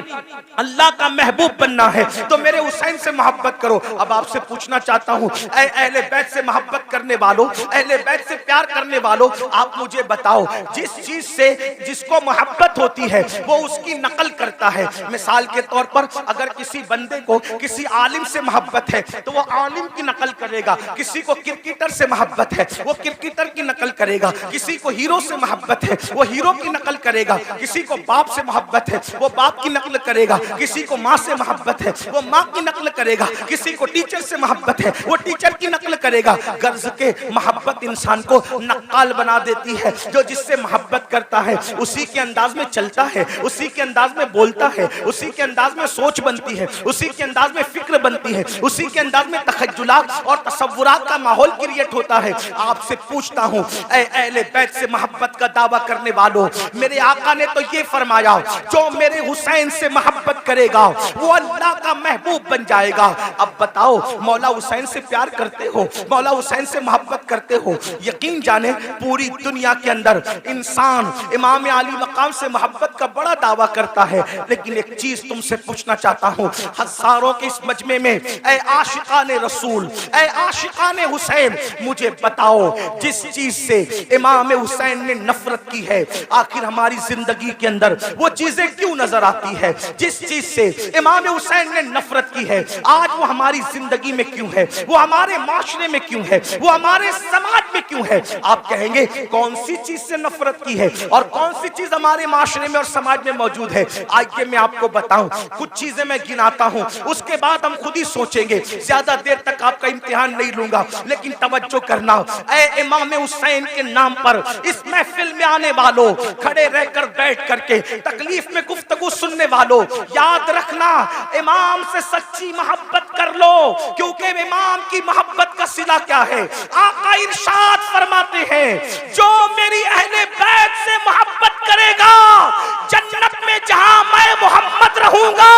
अल्लाह का महबूब बनना है तो मेरे हुसैन से मोहब्बत करो। अब आपसे पूछना चाहता हूं, अहले बैत से मोहब्बत करने वालों, अहले बैत से प्यार करने वालों, आप मुझे बताओ जिस चीज से जिसको मोहब्बत होती है वो उसकी नकल करता है। मिसाल के तौर पर अगर किसी बंदे को किसी आलिम से मोहब्बत है तो वो आलिम की नकल करेगा, किसी को क्रिकेटर से मोहब्बत है वो क्रिकेटर की नकल करेगा, किसी को हीरो से मोहब्बत है वो हीरो की नकल करेगा, किसी को बाप से मोहब्बत है वो बाप की नकल करेगा, किसी को माँ से मोहब्बत है वो वो माँ की नकल करेगा, किसी को टीचर से मोहब्बत है वो टीचर की नकल करेगा। गर्ज के मोहब्बत इंसान को नक्काल बना देती है। जो जिससे मोहब्बत करता है उसी के अंदाज में चलता है, उसी के अंदाज में बोलता है, उसी के अंदाज में सोच बनती है, उसी के अंदाज में फिक्र बनती है, उसी के अंदाज में तखज्जुलात और तसव्वुरात का माहौल क्रिएट होता है। आपसे पूछता हूँ, ऐ अहले बैत से मोहब्बत का दावा करने वालों, मेरे आका ने तो ये फरमाया जो मेरे हुसैन से मोहब्बत करेगा वो अल्लाह का महबूब बन जाएगा। अब बताओ, मौला हुसैन से प्यार करते हो, मौला हुसैन से मोहब्बत करते हो? यकीन जाने पूरी दुनिया के अंदर इंसान इमाम अली मकाम से मोहब्बत का बड़ा दावा करता है, लेकिन एक चीज तुमसे पूछना चाहता हूँ, हजारों के इस मजमे में ऐ आशिकाने रसूल, ऐ आशिकाने हुसैन, मुझे बताओ जिस चीज से इमाम हुसैन ने नफरत की है, आखिर हमारी जिंदगी के अंदर वो चीजें क्यों नजर आती है? जिस चीज से इमाम हुसैन ने नफरत की है आज वो हमारी जिंदगी में क्यों है, वो हमारे माशरे में क्यों है, वो हमारे समाज में क्यों है? आप कहेंगे कौन सी चीज से नफरत की है और कौन सी चीज हमारे माशरे में और समाज में मौजूद है? आइए मैं आपको बताऊं, कुछ चीजें मैं गिनाता हूं, उसके बाद हम खुद ही सोचेंगे। ज्यादा देर तक आपका इम्तिहान नहीं लूंगा, लेकिन तवज्जो करना, ऐ इमाम हुसैन के नाम पर इस महफिल में आने वालों, खड़े रहकर बैठ करके तकलीफ में गुफ्तगू सुनने वालों, याद रखना इमाम से सच्ची मोहब्बत कर लो, क्योंकि इमाम की मोहब्बत का सिला क्या है? आका इरशाद फरमाते हैं, जो मेरी अहले बैत से मोहब्बत करेगा जन्नत में जहां मैं मोहम्मद रहूंगा,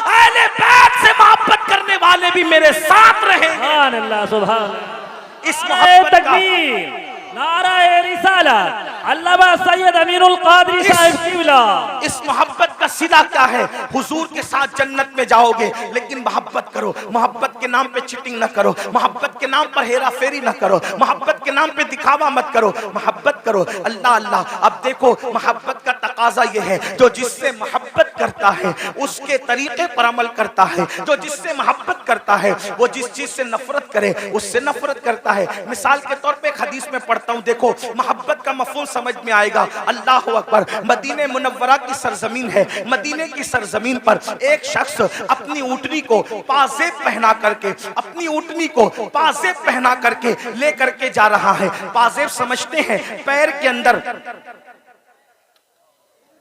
अहले बैत से मोहब्बत करने वाले भी मेरे साथ रहेंगे। सुभान अल्लाह, सुभान अल्लाह। इस मोहब्बत का तकबीर, नाराए रिसालत, अल्लामा सैयद अमीरुल कादरी साहब क़िबला। इस मोहब्बत का सीधा क्या है? हुजूर के साथ जन्नत में जाओगे, लेकिन मोहब्बत करो, मोहब्बत के नाम पे चीटिंग ना करो, मोहब्बत के नाम पर हेरा फेरी ना करो, मोहब्बत के नाम पे दिखावा मत करो, मोहब्बत करो अल्लाह अल्लाह। अब देखो, मोहब्बत का तकाजा ये है, जो जिससे मोहब्बत करता है उसके तरीके पर अमल करता है, जो जिससे मोहब्बत करता है वो जिस चीज से नफरत करे उससे नफरत करता है। मिसाल के तौर पे एक हदीस में पढ़ता हूं, देखो मोहब्बत का मफहूम समझ में आएगा। अल्लाह अकबर, मदीने मुनव्वरा की सरजमीन है, मदीने की सरजमीन पर एक शख्स अपनी ऊँटनी को पाजेब पहना करके, अपनी ऊँटनी को पाजेब पहना करके ले करके जा रहा है। पाजेब समझते हैं पैर के अंदर,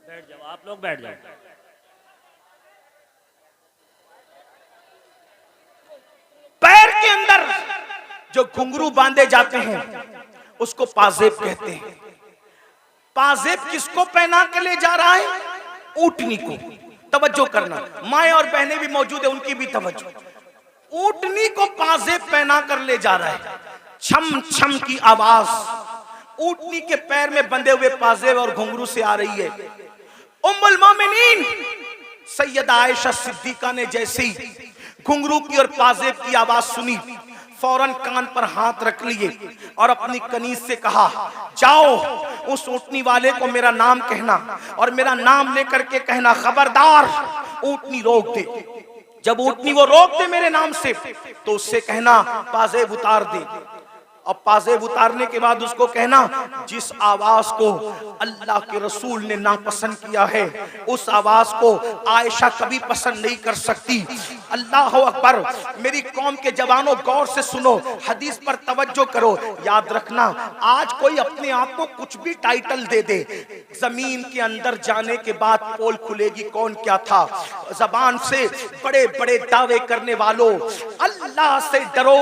बैठ जाओ आप लोग, बैठ जाओ। पैर के अंदर जो घुंघरू बांधे जाते हैं उसको पाजेब कहते हैं। पाजेब किसको पहना के ले जा रहा है? ऊँटनी को। तवज्जो करना, माए और बहनें भी मौजूद है, उनकी भी तवज्जो। ऊँटनी को पाजेब पहना कर ले जा रहा है, छम छम की आवाज ऊँटनी के पैर में बंधे हुए पाजेब और घुंघरू से आ रही है। उम्मुल मोमिनीन सैयदा आयशा सिद्दीका ने जैसे ही घुंघरू की और पाजेब की आवाज सुनी, फौरन कान पर हाथ रख लिए और अपनी कनीज से कहा, जाओ उस ऊँटनी वाले को मेरा नाम कहना और मेरा नाम लेकर के कहना, खबरदार ऊँटनी रोक दे। जब ऊँटनी वो रोक दे मेरे नाम से तो उससे कहना पाजेब उतार दे। और पाजेब उतारने के बाद उसको कहना, जिस आवाज को अल्लाह के रसूल ने नापसंद किया है उस आवाज को आयशा कभी पसंद नहीं कर सकती। अल्लाह अकबर। मेरी कौम के जवानों, गौर से सुनो, हदीस पर तवज्जो करो। याद रखना, आज कोई अपने आप को कुछ भी टाइटल दे दे, जमीन के अंदर जाने के बाद पोल खुलेगी कौन क्या था। जबान से बड़े बड़े दावे करने वालों, अल्लाह से डरो।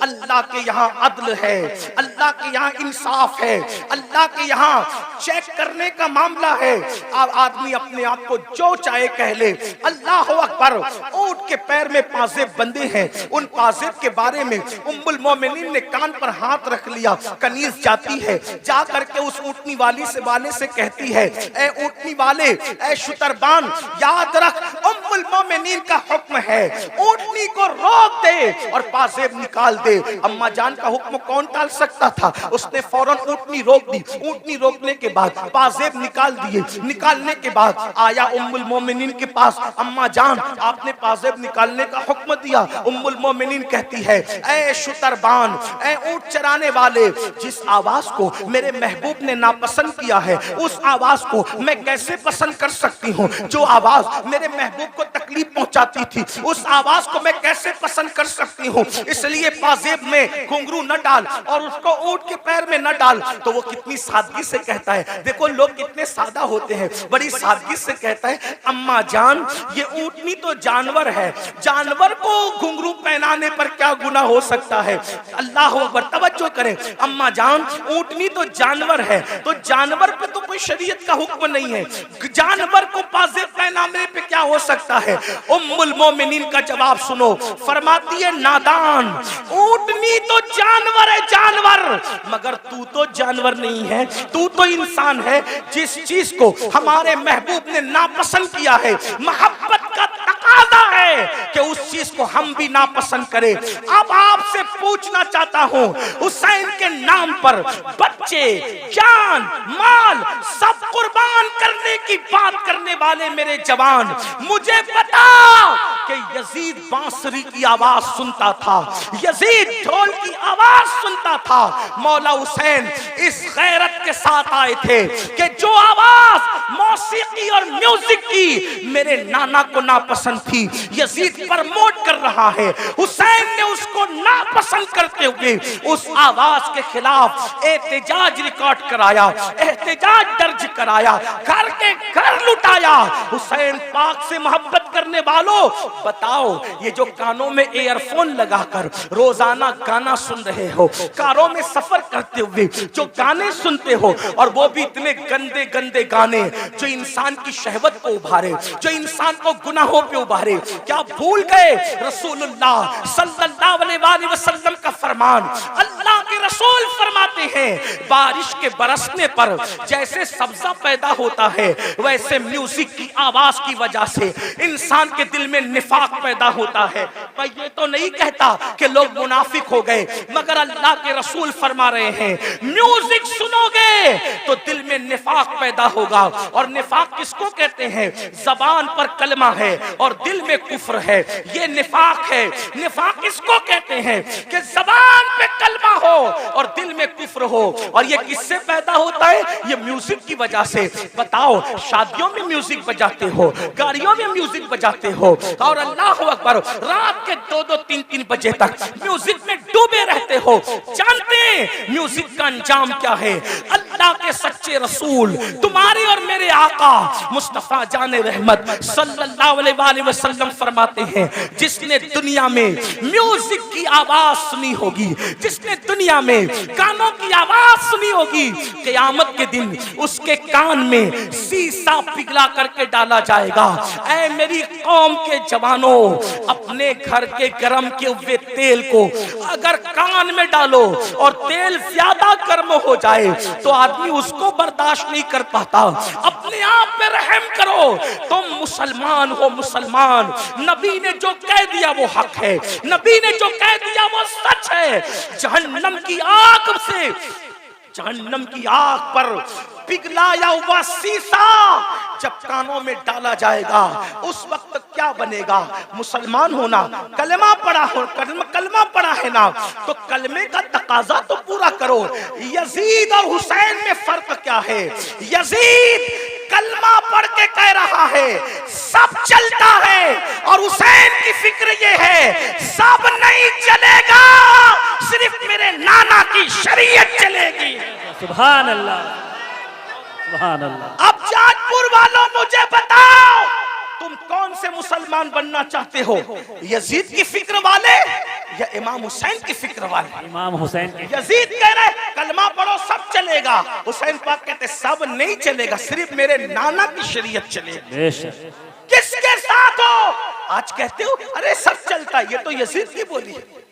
अल्लाह के यहाँ अदल है, अल्लाह के यहाँ इंसाफ है, अल्लाह के यहाँ चेक करने का मामला है। अब आदमी अपने आप को जो चाहे कह ले। अल्लाह अकबर। ऊँट के पैर में पाजेब बंधे हैं, उन पाजेब के बारे में उम्मुल मोमिनीन ने कान पर हाथ रख लिया। कनीज जाती है, जा करके उस ऊँटनी वाली से वाले से कहती है, ए ऊँटनी वाले, ए शुतरबान, याद रख उम्मुल मोमिनीन का हुक्म है, ऊँटनी को रोक दे और पाजेब निकाल दे। अम्मा जान का हुक्म कौन टाल सकता था? उसने फौरन ऊँटनी रोक दी। ऊँटनी रोकने के बाद पाजेब निकाल दिए। निकालने के बाद आया उम्मुल मोमिनीन के पास, अम्मा जान आपने पाजेब निकालने का हुक्म दिया। उम्मुल मोमिनीन कहती है, ऐ शुतरबान, ऐ ऊँट चराने वाले, जिस आवाज को मेरे महबूब ने नापसंद किया है उस आवाज को मैं कैसे पसंद कर सकती हूँ? जो आवाज मेरे महबूब को तकलीफ पहुंचाती थी उस आवाज को मैं कैसे पसंद कर सकती हूँ? इसलिए पाजेब में घुंघरू न डाल और उसको ऊंट के पैर में न डाल। तो वो कितनी सादगी से कहता है, देखो लोग कितने सादा होते हैं, बड़ी सादगी से कहता है, अम्मा जान ये ऊंटनी तो जानवर है, जानवर को घुंघरू पहनाने पर क्या गुनाह हो सकता है? अल्लाह अकबर, तवज्जो करें। अम्मा जान ऊंटनी तो जानवर है, तो जानवर पे तो कोई शरीयत का हुक्म नहीं है, जानवर को पाजेब पहनाने पे क्या हो सकता है? उम्मुल मोमिनीन का जवाब सुनो, फरमाती है, नादान, ऊंटनी तो जानवर है, जानवर, मगर तू तो जानवर नहीं है, तू तो इंसान है। जिस चीज को हमारे महबूब ने नापसंद किया है, मोहब्बत का तकाजा है कि उस चीज को हम भी नापसंद करें। अब आपसे पूछना चाहता हूं, हुसैन के नाम पर बच्चे, जान, माल सब कुर्बान करने की बात करने वाले मेरे जवान, मुझे बता कि यजीद बांसुरी की आवाज सुनता था, यजीद ढोल की आवाज सुनता था। मौला हुसैन इस गैरत के साथ आए थे कि जो आवाज मौसीकी और म्यूजिक की मेरे नाना को नापसंद थी, यजीद प्रमोट कर रहा है। हुसैन ने उसको नापसंद करते हुए उस आवाज के खिलाफ एहतजाज रिकॉर्ड कराया, एहतजाज दर्ज कराया, घर के घर लुटाया। हुसैन पाक से मोहब्बत करने वालों, बताओ ये जो कानों में ईयरफोन लगाकर रोजाना गाना सुन रहे हो, कारों में सफर करते हुए जो गाने सुनते हो, और वो भी इतने गंदे गंदे गाने जो इंसान की शहवत को उभारे, जो इंसान को गुनाहों पे उभारे, क्या भूल गए रसूलुल्लाह सल्लल्लाहु अलैहि वसल्लम का फरमान? अल्लाह के रसूल फरमाते हैं, बारिश के बरसने पर जैसे सब्जा पैदा होता है, वैसे म्यूजिक की आवाज की वजह से इंसान के दिल में निफाक पैदा होता है। मैं ये तो नहीं कहता कि लोग मुनाफिक हो गए, मगर अल्लाह के रसूल फरमा रहे हैं, म्यूजिक सुनोगे तो दिल में निफाक पैदा होगा। और निफाक किसको कहते हैं? जबान पर कलमा है और दिल में कुफ्र है, ये निफाक है। निफाक किसको कहते हैं? कि जबान पे कलमा हो और दिल में कुफ्र हो। और ये किससे पैदा होता है? ये म्यूजिक की वजह से। बताओ, शादियों में म्यूजिक बजाते हो, गाड़ियों में म्यूजिक बजाते हो, और अल्लाह अकबर रात के 2-2, 3-3 बजे तक म्यूजिक में डूबे रहते हो। जानते हैं म्यूजिक का अंजाम क्या है? अल्लाह के सच्चे रसूल, तुम्हारे और मेरे आका मुस्तफा जाने रहमत सल्लल्लाहु अलैहि वसल्लम फरमाते हैं, जिसने दुनिया में म्यूजिक की आवाज सुनी होगी, जिसने दुनिया में गानों की आवाज सुनी होगी, क़यामत के दिन उसके कान में शीशा पिघला करके डाला जाएगा। ऐ मेरी कौम के जवानों, अपने घर के गरम किए हुए तेल को अगर कान में डालो और तेल ज्यादा गर्म हो जाए तो आदमी उसको बर्दाश्त नहीं कर पाता। अपने आप पे रहम करो, तुम मुसलमान हो, मुसलमान। नबी ने जो कह दिया वो हक है, नबी ने जो कह दिया वो सच है। जहन्नम की आग से, जहन्नम की आग पर पिघलाया हुआ शीशा जब कानों में डाला जाएगा, उस वक्त क्या बनेगा? मुसलमान होना, कलमा पढ़ा हो, कलमा पढ़ा है ना, तो कलमे का तकाजा तो पूरा करो। यजीद और हुसैन में फर्क क्या है? यजीद कलमा पढ़ के कह रहा है सब चलता है, और हुसैन की फिक्र ये है सब नहीं चलेगा, सिर्फ मेरे नाना की शरीयत चलेगी। सुभान अल्लाह, सुभान अल्लाह। अब जाजपुर वालों मुझे बताओ, तुम कौन से मुसलमान बनना चाहते हो? यजीद की फिक्र वाले या इमाम हुसैन की फिक्र वाले? इमाम हुसैन के। यजीद कह रहे कलमा पढ़ो सब चलेगा, हुसैन पाक कहते सब नहीं चलेगा, सिर्फ मेरे नाना की शरीयत चलेगी। बेशक। किसके साथ हो? आज कहते हो अरे सब चलता है, ये तो यजीद की बोली है।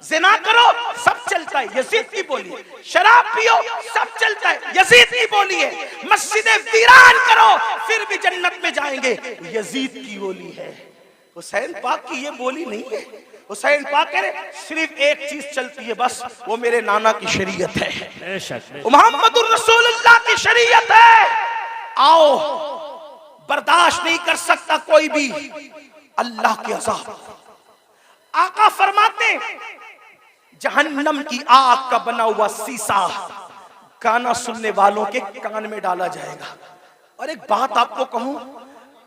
जिना करो सब चलता है, यजीद की बोली है। शराब पियो सब चलता है, यजीद की बोली है। मस्जिदें वीरान करो फिर भी जन्नत में जाएंगे, यजीद की बोली है। हुसैन पाक की ये बोली नहीं है। हुसैन पाक कह रहे सिर्फ एक चीज चलती है बस, वो मेरे नाना की शरीयत है, मोहम्मदुर रसूलुल्लाह की शरीयत है। आओ, बर्दाश्त नहीं कर सकता कोई भी अल्लाह के अज़ाब। आका फरमाते जहन्नम की आग का बना हुआ शीशा गाना सुनने वालों के कान में डाला जाएगा। और एक बात आपको कहूं,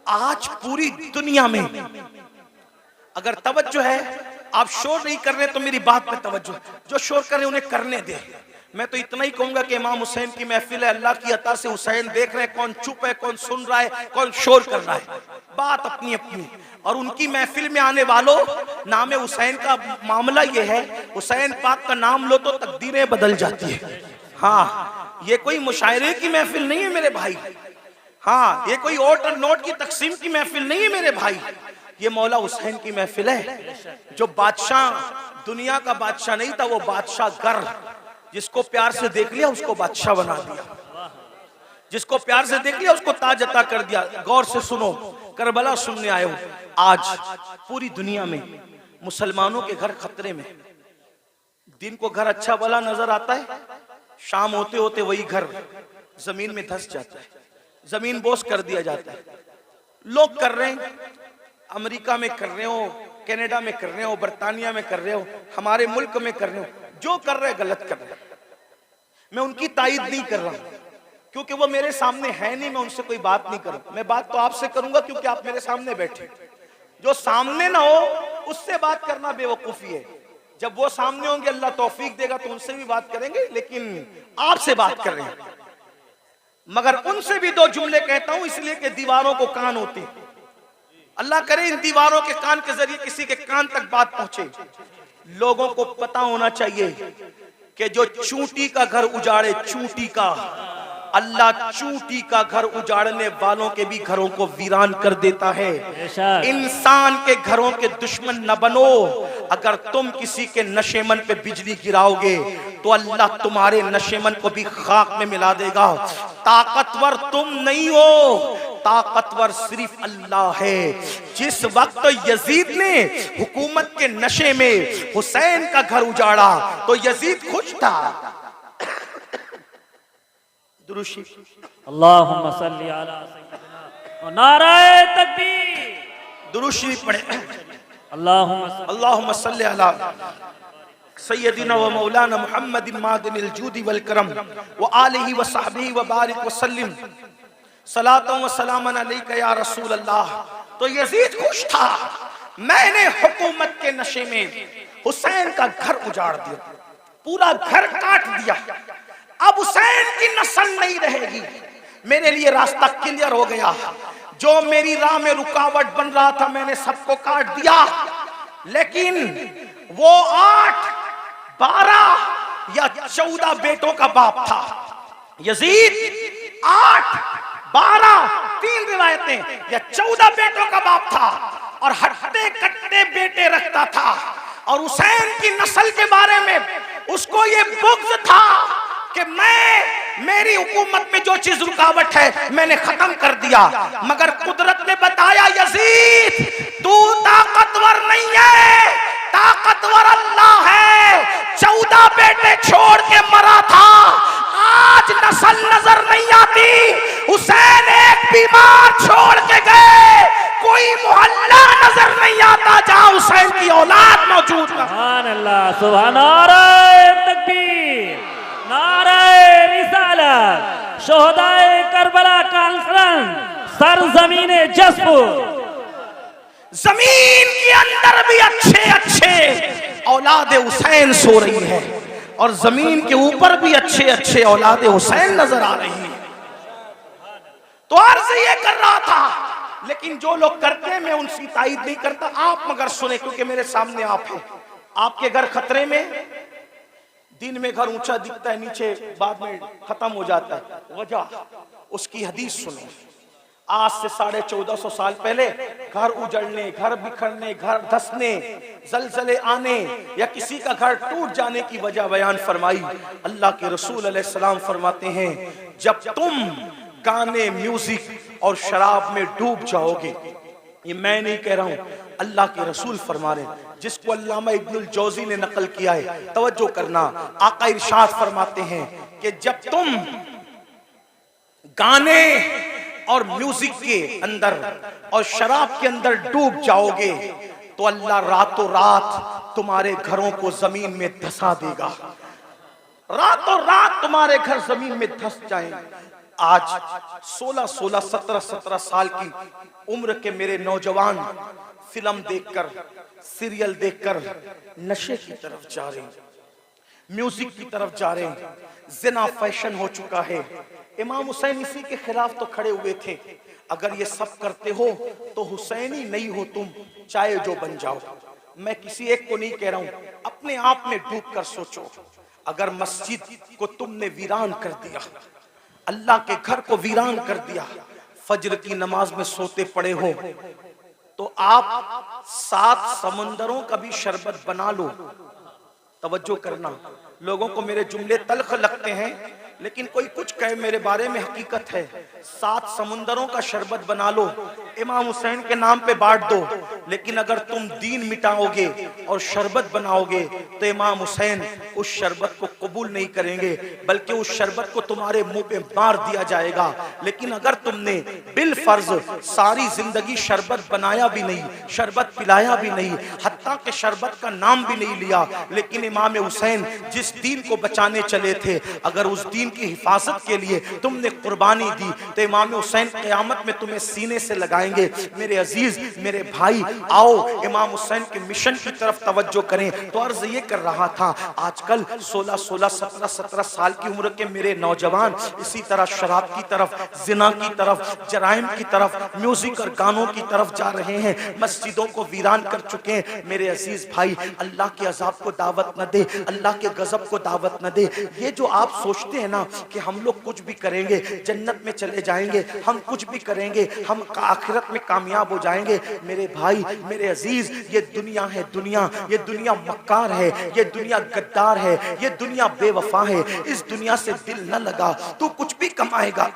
आज पूरी दुनिया में अगर तवज्जो है, आप शोर नहीं कर रहे तो मेरी बात पे तवज्जो, जो शोर कर रहे उन्हें करने दे। मैं तो इतना ही कहूंगा कि इमाम हुसैन की महफिल है, अल्लाह की अता से हुसैन देख रहे हैं, कौन चुप है, कौन सुन रहा है, कौन शोर कर रहा है, बात अपनी अपनी। और उनकी महफिल में आने वालों, नाम हुसैन का मामला ये है, हुसैन पाक का नाम लो तो तकदीरें बदल जाती है। हाँ, ये कोई मुशायरे की महफिल नहीं है मेरे भाई। हाँ, ये कोई ओट और नोट की तकसीम की महफिल नहीं है मेरे भाई। ये मौला हुसैन की महफिल है। जो बादशाह, दुनिया का बादशाह नहीं था, वो बादशाह गर, जिसको प्यार से देख लिया उसको बादशाह बना दिया, जिसको प्यार से देख लिया उसको ताज अता कर दिया। गौर से सुनो, करबला सुनने आए हो। आज पूरी दुनिया में मुसलमानों के घर खतरे में। दिन को घर अच्छा भला नजर आता है, शाम होते होते वही घर जमीन में धंस जाता है, जमीन बोस कर दिया जाता है। लोग कर रहे हैं, अमेरिका में कर रहे हो, कनाडा में कर रहे हो, बर्तानिया में कर रहे हो, हमारे मुल्क में कर रहे हो, जो कर रहे गलत कर रहे। मैं उनकी तायीद नहीं कर रहा क्योंकि वो मेरे सामने है नहीं, मैं उनसे कोई बात नहीं करूं। मैं बात तो आपसे करूंगा क्योंकि आप मेरे सामने बैठे। जो सामने ना हो उससे बात करना बेवकूफी है। जब वो सामने होंगे अल्लाह तौफीक देगा तो उनसे भी बात करेंगे, लेकिन आपसे बात कर रहे हैं। मगर उनसे भी दो जुमले कहता हूं इसलिए कि दीवारों को कान होते हैं। अल्लाह करे इन दीवारों के कान के जरिए किसी के कान तक बात पहुंचे। लोगों को पता होना चाहिए कि जो चूंटी का घर उजाड़े, चूंटी का, अल्लाह चूंटी का घर उजाड़ने वालों के भी घरों को वीरान कर देता है। इंसान के घरों के दुश्मन न बनो। अगर तुम किसी के नशेमन पे बिजली गिराओगे तो अल्लाह तुम्हारे नशेमन को भी खाक में मिला देगा। ताकतवर तुम नहीं हो, ताकतवर सिर्फ अल्लाह है। जिस वक्त यजीद ने हुकूमत के नशे में हुसैन का घर उजाड़ा तो यजीद खुश था। दुरूशी अल्लाहुम्मा सल्ली अला सय्यिदिना, नाराए तकबीर, दुरूशी पढ़े। अल्लाहुम्मा सल्ली अला सय्यिदिना व मौलाना मुहम्मदिन मादिनिल जूदी वल करम व आलिहि व सहबिहि व बारिक व सल्लिम सलातन व सलामन अलैका या रसूल अल्लाह। तो यजीद खुश था, मैंने हुकूमत के नशे में हुसैन का घर उजाड़ दिया, पूरा घर काट दिया। अब हुसैन की नस्ल नहीं रहेगी। मेरे लिए रास्ता क्लियर हो गया। जो मेरी राह में रुकावट बन रहा था मैंने सबको काट दिया। लेकिन वो 8, 12 या 14 बेटों का बाप था। यजीद 8, 12, 3 रिवायतें या 14 बेटों का बाप था और हट्टे कट्टे बेटे रखता था। और हुसैन की नस्ल के बारे में उसको ये बुग़्ज़ था कि मेरी हुकूमत में जो चीज रुकावट है मैंने खत्म कर दिया। मगर कुदरत ने बताया यजीद तू ताकतवर नहीं है, ताकतवर अल्लाह है। 14 बेटे छोड़ के मरा था, आज नस्ल नजर नहीं आती। हुसैन एक बीमार छोड़ के गए, कोई मोहल्ला नजर नहीं आता जहां हुसैन की औलाद मौजूद है। सुभान अल्लाह, सुभान नाराए तकबीर, नाराए रिसालत, शोहदाए करबला कॉन्फ्रेंस, सरजमीने जसपुर। जमीन के अंदर भी अच्छे अच्छे औलाद हुसैन सो रही है और जमीन के ऊपर भी अच्छे अच्छे औलाद हुसैन नजर आ रही है। तो अर्ज ये कर रहा था, लेकिन जो लोग करते हैं मैं उनकी तायीद नहीं करता। आप मगर सुने क्योंकि मेरे सामने आप हैं। आपके घर खतरे में, दिन में घर ऊंचा दिखता है, नीचे बाद में खत्म हो जाता है। वजह उसकी हदीस सुनो। आज से 1450 साल पहले घर उजड़ने, घर बिखरने, घर धंसने, जलजले आने या किसी का घर टूट जाने की वजह बयान फरमाई। अल्लाह के रसूल अलैहि सलाम फरमाते हैं जब तुम गाने, म्यूजिक और शराब में डूब जाओगे, ये मैं नहीं कह रहा हूं, अल्लाह के रसूल फरमा रहे हैं, जिसको अल्लामा इब्नुल जौजी ने नकल किया है। तवज्जो करना, आका इरशाद फरमाते हैं कि जब तुम गाने और म्यूजिक के अंदर और शराब के अंदर डूब जाओगे तो अल्लाह रातों रात तुम्हारे घरों को जमीन में धंसा देगा, रातों रात तुम्हारे घर जमीन में धंस जाएंगे। आज 16-16, 17-17 साल की उम्र के मेरे नौजवान फिल्म देखकर, सीरियल देखकर नशे की तरफ जा रहे हैं, म्यूजिक की तरफ जा रहे हैं, जिना फैशन हो चुका है। इमाम हुसैन इसी के खिलाफ तो खड़े हुए थे, अगर ये सब करते हो तो हुसैनी नहीं हो तुम, चाहे जो बन जाओ। मैं किसी एक को नहीं कह रहा हूं, अपने आप में डूब कर सोचो, अगर मस्जिद को तुमने वीरान कर दिया, अल्लाह के घर को वीरान कर दिया, फजर की नमाज में सोते पड़े हो, तो आप 7 समंदरों का भी शरबत बना लो। तवज्जो करना, लोगों को मेरे जुमले तल्ख लगते हैं, लेकिन कोई कुछ कहे मेरे बारे में हकीकत है। 7 समुंदरों का शरबत बना लो, इमाम हुसैन के नाम पे बांट दो, लेकिन अगर तुम दीन मिटाओगे और शरबत बनाओगे तो इमाम हुसैन उस शरबत को कबूल नहीं करेंगे, बल्कि उस शरबत को तुम्हारे मुंह पे मार दिया जाएगा। लेकिन अगर तुमने बिल फर्ज सारी जिंदगी शरबत बनाया भी नहीं, शरबत पिलाया भी नहीं, हत्ता के शरबत का नाम भी नहीं लिया, लेकिन इमाम हुसैन जिस दीन को बचाने चले थे, अगर उस दीन की हिफाजत के लिए तुमने कुर्बानी दी तो इमाम हुसैन क़यामत में तुम्हें सीने से लगाएंगे। मेरे अजीज, मेरे भाई, आओ इमाम हुसैन के मिशन की तरफ तवज्जो करें। तो अर्ज ये कर रहा था, आजकल 16-16, 17-17 साल की उम्र के मेरे नौजवान इसी तरह शराब की तरफ, जिना की तरफ, जराइम की तरफ, म्यूजिक और गानों की तरफ जा रहे हैं, मस्जिदों को वीरान कर चुके हैं। मेरे अजीज भाई, अल्लाह के अजाब को दावत न दे, अल्लाह के गजब को दावत न दे। ये जो आप सोचते हैं ना कि हम लोग कुछ भी करेंगे जन्नत में चले जाएंगे, हम कुछ भी करेंगे हम आखिरत में कामयाब हो जाएंगे, मेरे भाई, मेरे अजीज, ये दुनिया है दुनिया, ये दुनिया मक्कार है, ये दुनिया गद्दार है, ये दुनिया बेवफा है। इस दुनिया से दिल न लगा, तू कुछ भी कमाएगा,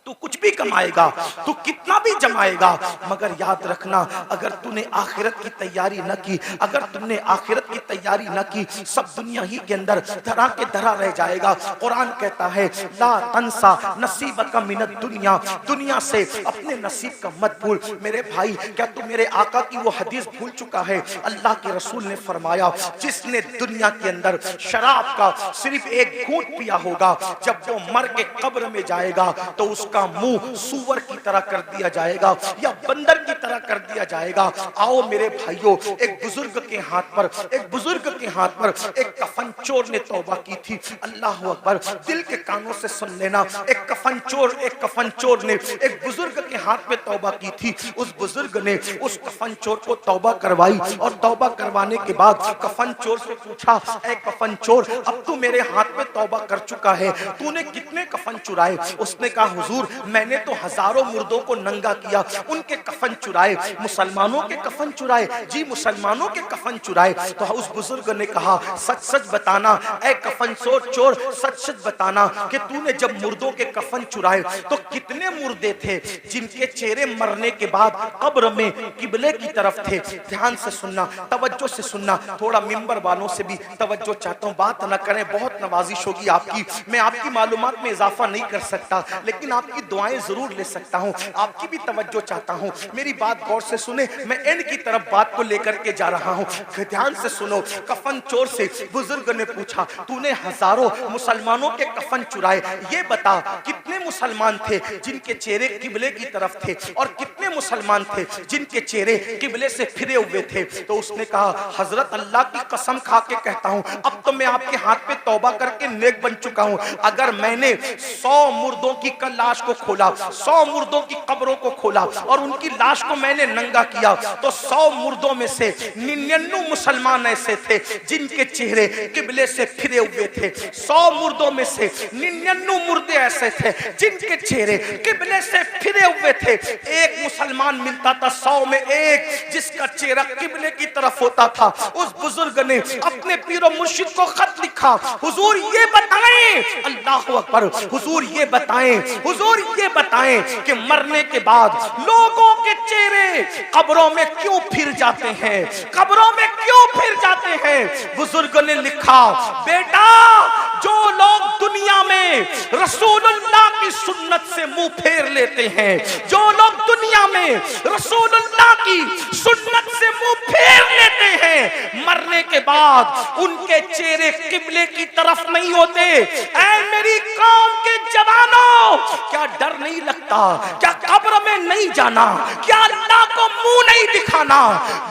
तू कुछ भी कमाएगा, तू कितना भी जमाएगा, मगर याद रखना, अगर तूने आखिरत की तैयारी न की, अगर तुमने आखिरत की तैयारी न की, सब दुनिया ही के अंदर धरा के धरा रह जाएगा। कुरान कहता है, ला तंसा नसीबका मिनद दुनिया, दुनिया से अपने नसीब का मत भूल। मेरे भाई, क्या तू मेरे आका की वो हदीस भूल चुका है? अल्लाह के रसूल ने फरमाया, जिसने दुनिया के अंदर शराब का सिर्फ एक घूंट पिया होगा, जब वो मर के कब्र में जाएगा तो उसका मुंह सूअर की तरह कर दिया जाएगा या बंदर की तरह कर दिया जाएगा। आओ मेरे भाइयों, एक बुजुर्ग के हाथ पर, एक बुजुर्ग के हाथ पर एक कफन चोर ने तौबा की थी। अल्लाह अकबर, दिल के कानों से सुन लेना, एक कफन चोर ने एक बुजुर्ग के हाथ में तौबा की थी। उस बुजुर्ग ने उस कफन चोर को तौबा करवाई और तौबा करवाने के बाद कफन चोर से पूछा, ऐ कफन चोर, अब तू मेरे हाथ में तौबा कर चुका है, तूने कितने कफन चुराए? उसने कहा, हुजूर, मैंने तो हजारों मुर्दों को नंगा किया, उनके कफन चुराए। मुसलमानों के कफन चुराए? जी, मुसलमानों के कफन चुराए। तो उस बुजुर्ग ने कहा, सच सच बताना ऐ कफन चोर, सच सच बताना कि तूने जब मुर्दों के कफन चुराए तो कितने मुर्दे थे जिनके चेहरे मरने के बाद कब्र में किबले की तरफ थे? ध्यान से सुनना, तवज्जो से सुनना, थोड़ा मिंबर वालों से भी तवज्जो चाहता हूँ, बात न करें, बहुत नवाजिश होगी आपकी। मैं आपकी मालूमात में इजाफा नहीं कर सकता, लेकिन आपकी दुआएं जरूर ले सकता हूं, आपकी भी तवज्जो चाहता हूं। मेरी बात गौर से सुने, मैं एंड की तरफ बात को लेकर के जा रहा हूं, ध्यान से सुनो। कफन चोर से बुजुर्ग ने पूछा, तूने हजारों मुसलमानों के कफन चुराए, ये बता कितने मुसलमान थे जिनके चेहरे किबले की तरफ थे और कितने मुसलमान थे जिनके चेहरे किबले से फिरे हुए थे? तो उसने कहा, हजरत अल्लाह की कसम खा के कहता हूं, अब तो मैं आपके हाथ पे तौबा करके नेक बन चुका हूं। अगर मैंने 100 मुर्दों की लाश को खोला, 100 मुर्दों की कब्रों को खोला और उनकी लाश को मैंने नंगा किया, तो 100 मुर्दों में से 99 मुसलमान ऐसे थे जिनके चेहरे किबले से फिरे हुए थे। 100 मुर्दों में से 99 मुर्दे ऐसे थे जिनके चेहरे किबले से फिरे हुए थे। एक मुसलमान मिलता था 100 में एक, जिसका चेहरा किबले की तरफ तरफ होता था। उस बुजुर्ग ने अपने पीरो मुर्शिद को खत लिखा, हुजूर ये बताएं, अल्लाह अकबर, हुजूर ये बताएं, हुजूर ये बताएं कि मरने के बाद लोगों के चेहरे कब्रों में क्यों फिर जाते हैं, कब्रों में क्यों फिर जाते हैं। बुजुर्ग ने लिखा, बेटा जो लोग दुनिया में रसूलुल्लाह की सुन्नत से मुंह फेर लेते हैं, जो लोग दुनिया में रसूलुल्लाह की सुन्नत से मुंह फेर लेते हैं, मरने के बाद उनके चेहरे किबले की तरफ नहीं होते। ऐ मेरी कौम के जवानों, क्या डर नहीं लगता, क्या कब्र में नहीं जाना, क्या अल्लाह को मुंह नहीं दिखाना।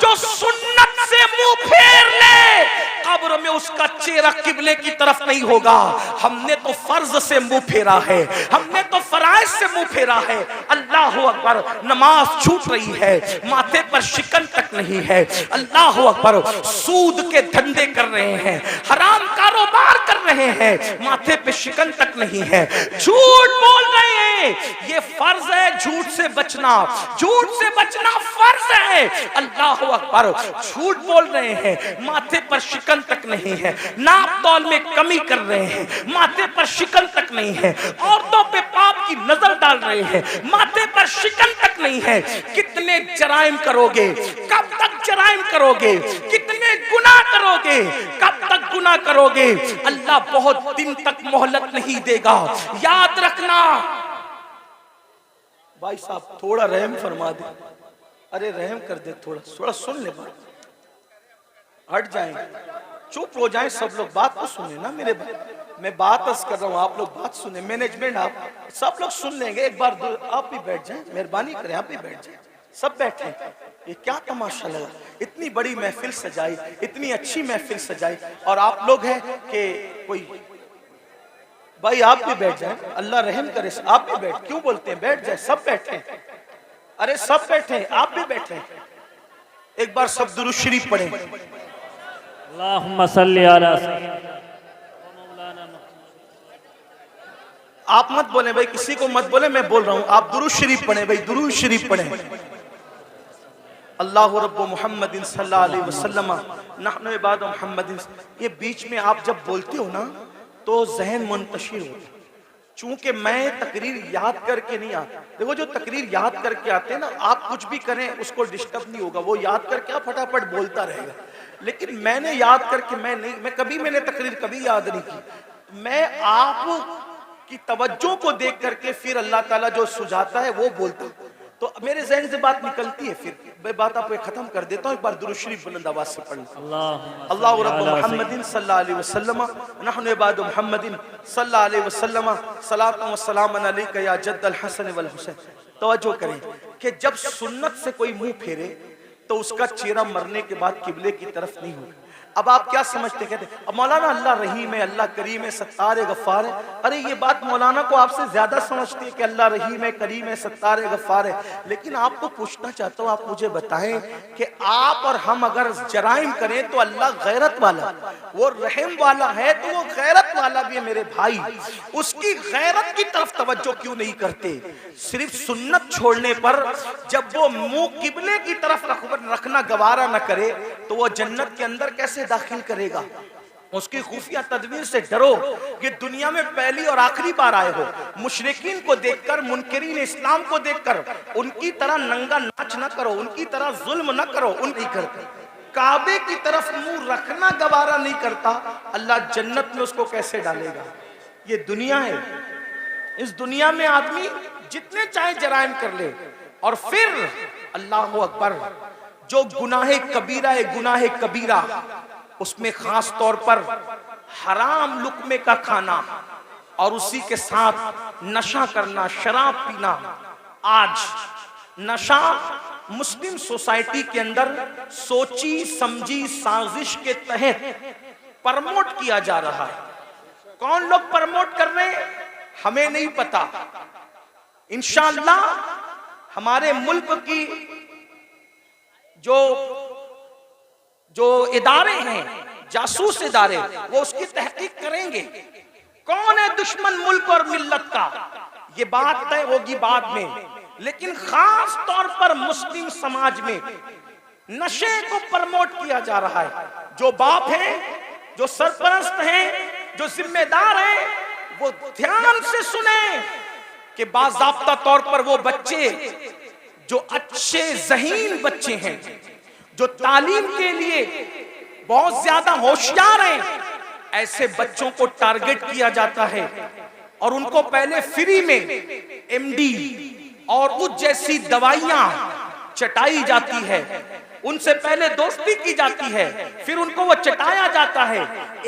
जो सुन्नत से मुंह फेर ले, कब्र में उसका चेहरा किबले की तरफ नहीं होगा। हमने तो फर्ज से मुंह फेरा है, हमने तो फराइज से मुंह फेरा है। अल्लाह अकबर, नमाज छूट रही है, माथे पर शिकन तक नहीं है। अल्लाह अकबर, सूद के धंधे कर रहे हैं, हराम कारोबार कर रहे हैं, माथे पे शिकन तक नहीं है, झूठ बोल रहे हैं। ये फर्ज है झूठ से बचना, झूठ से बचना फर्ज है। अल्लाह अकबर, झूठ बोल रहे हैं, माथे पर शिकन तक नहीं है, नाप तौल में कमी कर रहे हैं, माथे पर शिकन तक नहीं है, औरतों पे पाप की नजर डाल रहे हैं, माथे पर शिकन तक नहीं है। कितने जराइम करोगे, कब तक जराइम करोगे, कितने गुनाह करोगे, कब तक गुनाह करोगे। अल्लाह बहुत दिन तक मोहलत नहीं देगा, याद रखना। भाई साहब थोड़ा रहम फरमा दे, अरे रहम कर दे, थोड़ा थोड़ा सुन ले, बात हट जाएं, चुप हो जाएं सब लोग, बात तो सुने ना मेरे भाई। मैं बात कर रहा हूँ, आप लोग बात सुने, मैनेजमेंट आप सब लोग सुन लेंगे। एक बार आप भी बैठ जाएं, मेहरबानी करें, आप भी बैठ जाएं, सब बैठे। ये क्या तमाशा लगा, इतनी बड़ी महफिल सजाई, इतनी अच्छी महफिल सजाई, और आप लोग हैं कि कोई। भाई आप भी बैठ जाएं, अल्लाह रहम करे, आप भी बैठ, क्यों बोलते हैं, बैठ जाए, सब बैठे, अरे सब बैठे, आप भी बैठे। एक बार सब दुरूद शरीफ पढ़ें। अल्लाहुम्मा सल्ली अला आप मत बोले भाई, किसी को मत बोले, मैं बोल रहा हूं, आप दुरूद शरीफ पढ़ें भाई, दुरूद शरीफ पढ़ें। अल्लाह रब्बु मुहम्मदिन सल्लल्लाहु अलैहि वसल्लम नहनु इबाद मुहम्मदिन। ये बीच में आप जब बोलते हो ना तो जहन मुंतशिर होता है। चूंकि मैं तकरीर याद करके नहीं आता, देखो जो तकरीर याद करके आते हैं ना, आप कुछ भी करें उसको डिस्टर्ब नहीं होगा, वो याद करके आप फटाफट बोलता रहेगा। लेकिन मैंने याद करके मैंने तकरीर कभी याद नहीं की। मैं आप की तवज्जो को देख करके फिर अल्लाह ताला जो सुझाता है वो बोलता, तो मेरे ज़हन से बात निकलती है, फिर मैं बात आपको खत्म कर देता हूँ। एक बार दुरूद शरीफ बुलंद आवाज से पढ़ लो। अल्लाह रब्बु मुहम्मदिन सल्लल्लाहु अलैहि वसल्लम नहनु इबादु मुहम्मदिन सल्लल्लाहु अलैहि वसल्लम सलातु व सलामुन अलैका या जद्दल हसन वल हुसैन। तवज्जो करें कि जब सुन्नत से कोई मुंह फेरे तो उसका चेहरा मरने के बाद किबले की तरफ नहीं होगा। अब आप क्या समझते, कहते अब मौलाना अल्लाह रहीम है, अल्लाह करीम है, सत्तार है, गफ्फार है। अरे ये बात मौलाना को आपसे ज्यादा समझती है कि अल्लाह रहीम है, करीम है, सत्तार है, गफ्फार है। लेकिन आपको पूछना चाहता हूँ, आप मुझे बताएं कि आप और हम अगर जराइम करें तो अल्लाह गैरत वाला, वो रहम वाला है, तो वो गैरत वाला भी है मेरे भाई। उसकी गैरत की तरफ तवज्जो क्यों नहीं करते? सिर्फ सुन्नत छोड़ने पर जब वो मुंह किबले की तरफ रखना गवारा न करे तो वो जन्नत के अंदर कैसे दाखिल करेगा? उसकी खुफिया तदबीर से डरो कि दुनिया में पहली और आखिरी बार आए हो। मुशरिकीन को देखकर, मुनकरीन इस्लाम को देखकर उनकी तरह नंगा नाच न करो, उनकी तरह जुल्म न करो, उनकी करते काबे की तरफ मुंह रखना गवारा नहीं करता, अल्लाह जन्नत में उसको कैसे डालेगा? ये दुनिया है, इस दुनिया में आदमी जितने चाहे जराइम कर ले, और फिर अल्लाह अकबर, जो गुनाहे कबीरा है, गुनाहे कबीरा, उसमें खास तौर पर हराम लुक्मे का खाना और उसी के साथ नशा करना, शराब पीना। आज नशा मुस्लिम सोसाइटी के अंदर सोची समझी साजिश के तहत प्रमोट किया जा रहा है। कौन लोग प्रमोट कर रहे हैं हमें नहीं पता। इंशाअल्लाह हमारे मुल्क की जो इदारे हैं, जासूस इदारे, वो उसकी तहकीक करेंगे। कौन है दुश्मन मुल्क और मिल्लत का, ये बात तय होगी बाद में। लेकिन खास तौर पर मुस्लिम समाज में नशे को प्रमोट किया जा रहा है। जो बाप हैं, जो सरपरस्त हैं, जो जिम्मेदार हैं, वो ध्यान से सुने कि बाज़ाब्ता तौर पर वो बच्चे जो अच्छे ज़हीन बच्चे हैं, जो तालीम के लिए बहुत ज्यादा होशियार हैं, ऐसे बच्चों को टारगेट किया जाता है और उनको पहले फ्री में एमडी और उस जैसी दवाइयां चटाई जाती है, उनसे पहले दोस्ती की जाती है, फिर उनको वो चटाया जाता है।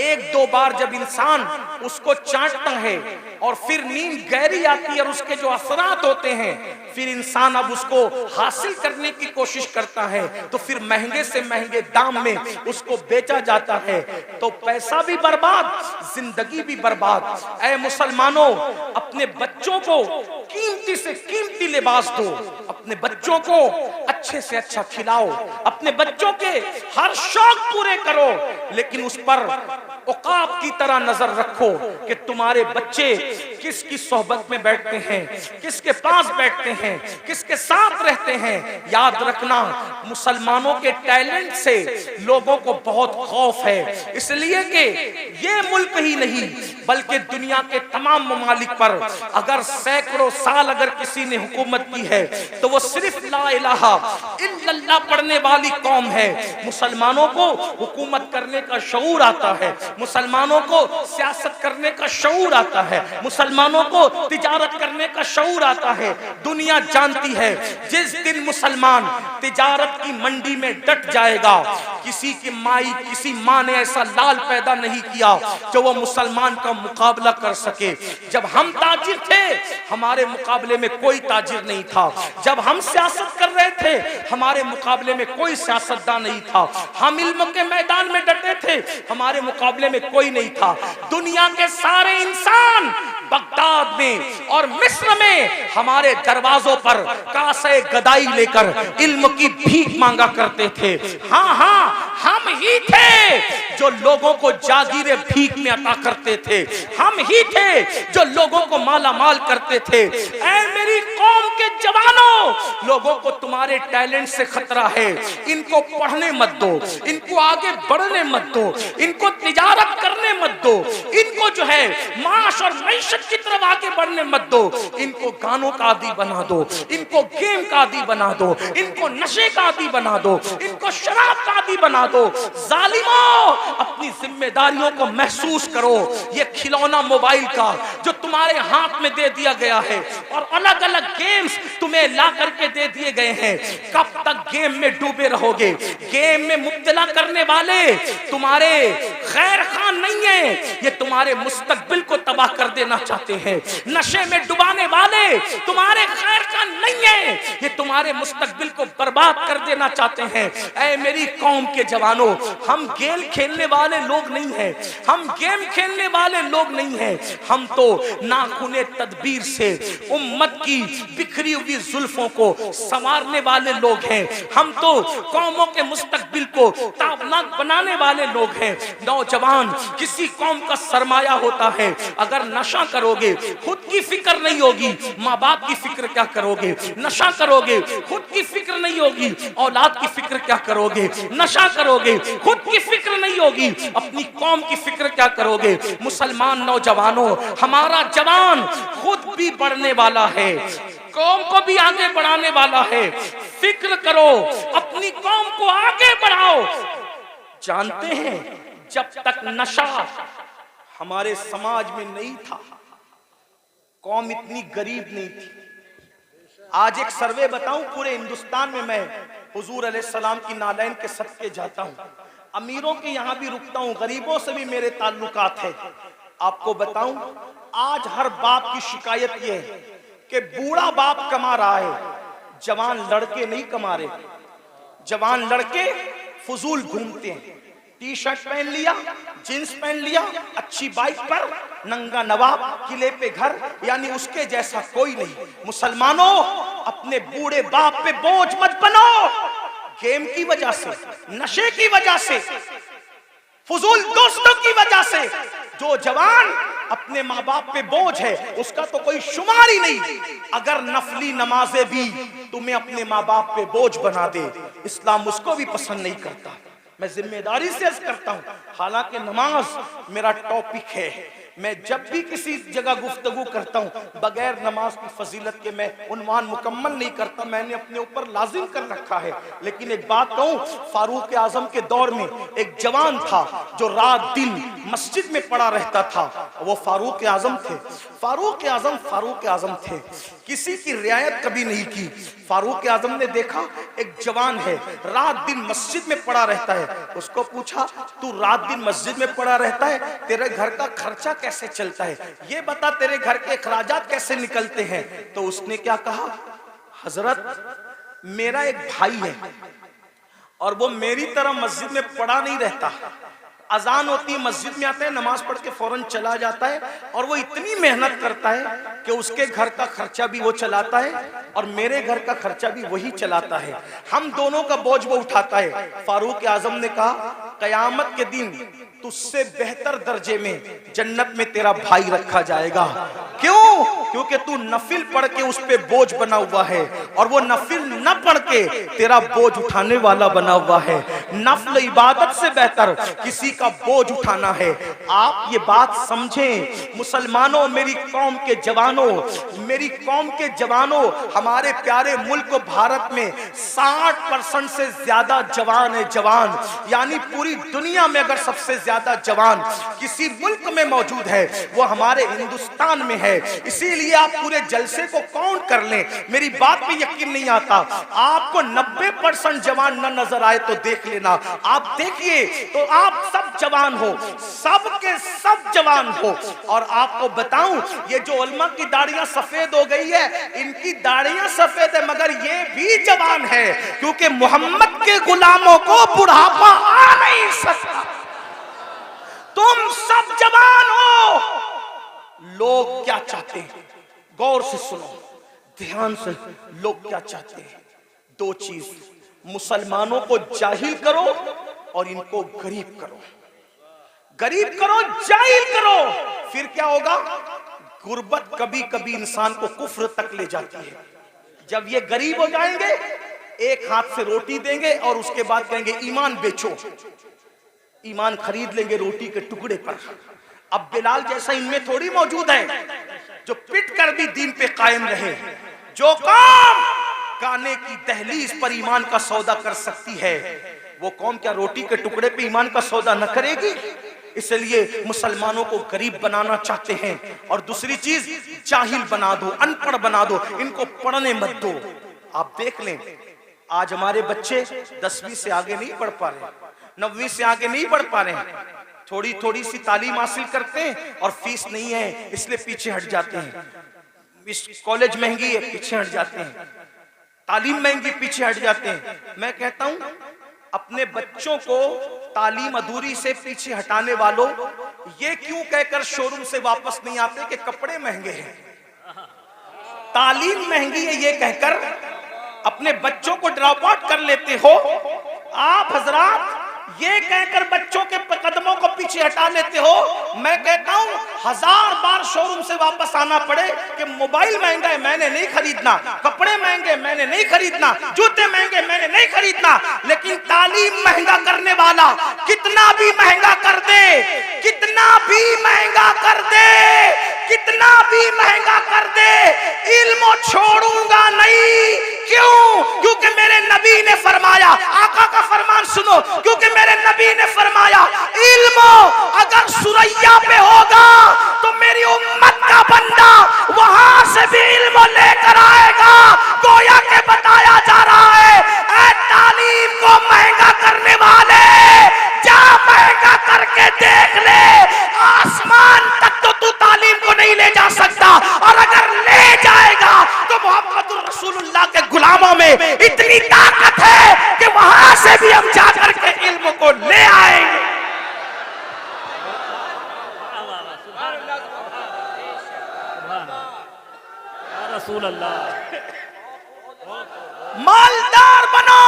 एक दो बार जब इंसान उसको चाटता है और फिर नींद गहरी आती है और उसके जो असरात होते हैं, फिर इंसान अब उसको हासिल करने की कोशिश करता है, तो फिर महंगे से महंगे दाम में उसको बेचा जाता है। तो पैसा भी बर्बाद, जिंदगी भी बर्बाद। ऐ मुसलमानों, अपने बच्चों को कीमती से कीमती लिबास दो, अपने बच्चों को अच्छे से अच्छा खिलाओ, अपने बच्चों के हर शौक पूरे करो, लेकिन उस पर औकात की तरह नजर रखो कि तुम्हारे बच्चे किसकी सोहबत में बैठते हैं, किसके पास बैठते हैं, किसके साथ रहते हैं। याद रखना, मुसलमानों के टैलेंट से लोगों को बहुत खौफ है, इसलिए कि ये मुल्क ही नहीं बल्कि दुनिया के तमाम ममालिक पर अगर सैकड़ों साल अगर किसी ने हुकूमत की है तो वो सिर्फ ला इलाहा इल्लल्लाह पढ़ने वाली कौम है। मुसलमानों को हुकूमत करने का शऊर आता है, मुसलमानों को सियासत करने का शऊर आता है, मुसलमानों को तिजारत करने का शऊर आता है। दुनिया जानती है जिस दिन मुसलमान तिजारत की मंडी में डट जाएगा, किसी माँ ने ऐसा लाल पैदा नहीं किया जो वो मुसलमान का मुकाबला कर सके। जब हम ताजिर थे, हमारे मुकाबले में कोई ताजिर नहीं था। जब हम सियासत कर रहे थे, हमारे मुकाबले में कोई सियासतदान नहीं था। हम इल्म के मैदान में डटे थे, हमारे मुकाबले में कोई नहीं था। दुनिया के सारे इंसान बगदाद में और मिस्र में हमारे दरवाजों पर कासे गदाई लेकर इल्म की भीख मांगा करते थे। हाँ हाँ, हम ही थे जो लोगों को जागीरे भीख में अता करते थे, हम ही थे जो लोगों को माला माल करते थे। ऐ मेरी कौम के जवानों, लोगों को तुम्हारे टैलेंट से खतरा है, इनको पढ़ने मत दो, इनको आगे बढ़ने मत दो, इनको तिजारत करने मत दो, इनको जो है माश और मैशत की तरफ आगे बढ़ने मत दो, इनको गानों का आदी बना दो, इनको गेम का आदी बना दो, इनको नशे का आदी बना दो, इनको शराब का आदी बना दो। जालिमों, अपनी जिम्मेदारियों को महसूस करो। ये खिलौना मोबाइल का जो तुम्हारे हाथ में दे दिया गया है और अलग अलग गेम्स तुम्हें ला करके दे दिए गए हैं, कब तक गेम में डूबे रहोगे? गेम में मुब्तला करने वाले तुम्हारे खैर खान नहीं है, ये तुम्हारे मुस्तकबिल को तबाह कर देना चाहते हैं। नशे में डुबाने वाले तुम्हारे खैर खान नहीं है, ये तुम्हारे मुस्तकबिल को बर्बाद कर देना चाहते हैं। ऐ मेरी कौम के जवानों, हम गेम खेलने वाले लोग नहीं हैं, हम गेम खेलने वाले लोग नहीं हैं, हम तो नाखूने तदबीर से उम्मत की बिखरी हुई जुल्फों को संवारने वाले लोग हैं, हम तो कौमों के मुस्तकबिल को ताबनाक बनाने वाले लोग हैं। नौजवान किसी कौम का सरमाया होता है, अगर नशा करोगे खुद की फिक्र नहीं होगी, माँ बाप की फिक्र क्या करोगे? नशा करोगे खुद की फिक्र नहीं होगी, औलाद की फिक्र क्या करोगे? नशा करोगे खुद की फिक्र नहीं होगी, अपनी कौम की फिक्र क्या करोगे? मुसलमान नौजवानों, हमारा जवान खुद भी बढ़ने वाला है, कौम को भी आगे बढ़ाने वाला है। फिक्र करो, अपनी कौम को आगे बढ़ाओ। जानते हैं, जब तक नशा हमारे समाज में नहीं था, कौम इतनी गरीब नहीं थी। आज एक सर्वे बताऊं, पूरे हिंदुस्तान में मैं हुजूर अलैहिस्सलाम की नालैन के सदके जाता हूं, अमीरों के यहां भी रुकता हूं, गरीबों से भी मेरे ताल्लुकात है। आपको बताऊं, आज हर बाप की शिकायत यह है कि बूढ़ा बाप कमा रहा है, जवान लड़के नहीं कमा रहे। जवान लड़के फजूल घूमते हैं, टी शर्ट पहन लिया, जींस पहन लिया, अच्छी बाइक पर, नंगा नवाब, किले पे घर, यानी उसके जैसा कोई नहीं। मुसलमानों, अपने बूढ़े बाप पे बोझ मत बनो। गेम की वजह से, नशे की वजह से, फजूल दोस्तों की वजह से जो जवान अपने माँ बाप पे बोझ है, उसका तो कोई शुमार ही नहीं। अगर नफली नमाजें भी तुम्हें अपने माँ बाप पे बोझ बना दे, इस्लाम उसको भी पसंद नहीं करता। मैं जिम्मेदारी से अर्ज करता हूं, हालांकि नमाज मेरा टॉपिक है, मैं जब भी किसी जगह गुफ्तगू करता हूं बगैर नमाज की फजीलत के मैं उन्वान मुकम्मल नहीं करता, मैंने अपने ऊपर लाजिम कर रखा है। लेकिन एक बात कहूं, फारूक आजम के दौर में एक जवान था जो रात दिन मस्जिद में पड़ा रहता था, वो फारूक आजम थे। फारूक आजम थे, किसी की रियायत कभी नहीं की। फारूक आजम ने देखा एक जवान है रात दिन मस्जिद में पड़ा रहता है, उसको पूछा तू रात दिन मस्जिद में पड़ा रहता है, तेरे घर का खर्चा कैसे चलता है, ये बता तेरे घर के अखराजात कैसे निकलते हैं। तो उसने क्या कहा, हजरत मेरा एक भाई है और वो मेरी तरह मस्जिद में पड़ा नहीं रहता, अजान होती है मस्जिद में आता है, नमाज पढ़ के फौरन चला जाता है और वो इतनी मेहनत करता है कि उसके घर का खर्चा भी वो चलाता है और मेरे घर का खर्चा भी वही चलाता है, हम दोनों का बोझ वो उठाता है। फारूक आजम ने कहा कयामत के दिन तुझसे बेहतर दर्जे में जन्नत में तेरा भाई रखा जाएगा। क्यों? क्योंकि तू नफिल पढ़ के उस पे बोझ बना हुआ है और वो नफिल न पढ़ के तेरा बोझ उठाने वाला बना हुआ है। नफल इबादत से बेहतर किसी का बोझ उठाना है। आप ये बात समझें मुसलमानों, मेरी कौम के जवानों, मेरी कौम के जवानों, हमारे प्यारे मुल्क भारत में 60% से ज्यादा जवान है। जवान यानी पूरी दुनिया में अगर सबसे ज्यादा जवान किसी मुल्क में मौजूद है वो हमारे हिंदुस्तान में है। इसीलिए आप पूरे जलसे को काउंट कर लें, मेरी बात पे यकीन नहीं आता, आपको 90% जवान न नजर आए तो देख लेना, आप देखिए तो आप सब जवान हो, सब के सब जवान हो। और आपको बताऊं ये जो उलमा की दाढ़ियां सफेद हो गई है, इनकी दाढ़ियां सफेद है मगर ये भी जवान है, क्योंकि मोहम्मद के गुलामों को बुढ़ापा आ नहीं सकता। तुम सब जवान हो। लोग क्या चाहते हैं, गौर से सुनो, ध्यान से, लोग क्या चाहते हैं, दो चीज, मुसलमानों को जाहिल करो और इनको गरीब करो। गरीब करो, जाहिल करो, फिर क्या होगा, गुर्बत कभी कभी इंसान को कुफ्र तक ले जाती है। जब ये गरीब हो जाएंगे, एक हाथ से रोटी देंगे और उसके बाद कहेंगे ईमान बेचो, ईमान खरीद लेंगे रोटी के टुकड़े पर। अब बिलाल जैसा इनमें थोड़ी मौजूद है जो पिट कर भी दीन पे कायम रहे। जो कौम गाने की दहलीज पर ईमान का सौदा कर सकती है, वो कौम क्या रोटी के टुकड़े पे ईमान का सौदा न करेगी? इसलिए मुसलमानों को गरीब बनाना चाहते हैं। और दूसरी चीज, जाहिल बना दो, अनपढ़ बना दो, इनको पढ़ने मत दो। आप देख लें आज हमारे बच्चे 10वीं से आगे नहीं बढ़ पा रहे, 9वीं से आगे नहीं बढ़ पा रहे हैं, थोड़ी थोड़ी सी तालीम हासिल करते हैं और फीस नहीं है इसलिए पीछे हट जाते हैं। इस कॉलेज महंगी है, पीछे हट जाते हैं, तालीम महंगी, पीछे हट जाते हैं। मैं कहता हूं अपने बच्चों को तालीम अधूरी से पीछे हटाने वालों, ये क्यों कहकर शोरूम से वापस नहीं आते कि कपड़े महंगे हैं, तालीम महंगी है, ये कहकर अपने बच्चों को ड्रॉप आउट कर लेते हो। आप हजरात ये कहकर बच्चों के कदमों को पीछे हटा लेते हो। मैं कहता हूं 1000 बार शोरूम से वापस आना पड़े कि मोबाइल महंगा है मैंने नहीं खरीदना, कपड़े महंगे मैंने नहीं खरीदना, जूते महंगे मैंने नहीं खरीदना, लेकिन तालीम महंगा करने वाला कितना भी महंगा कर दे, कितना भी महंगा कर दे, कितना भी महंगा कर दे, इल्म छोड़ूंगा नहीं। क्यों? क्योंकि मेरे नबी ने फरमाया, आका का फरमान सुनो, क्योंकि मेरे नबी ने फरमाया इल्म अगर सुरैया पे होगा तो मेरी उम्मत का बंदा वहां से भी इल्म लेकर आएगा। गोया के बताया जा रहा है ऐ तालीम को महंगा करने वाले, जा महंगा करके देख ले, आसमान तक तो तू तालीम को नहीं ले जा सकता, और अगर ले जाएगा तो मोहम्मद रसूलुल्लाह के गुलामों में इतनी ताकत है कि वहां से भी हम जाकर के इल्म को ले आएंगे। रसूल अल्लाह, मालदार बनो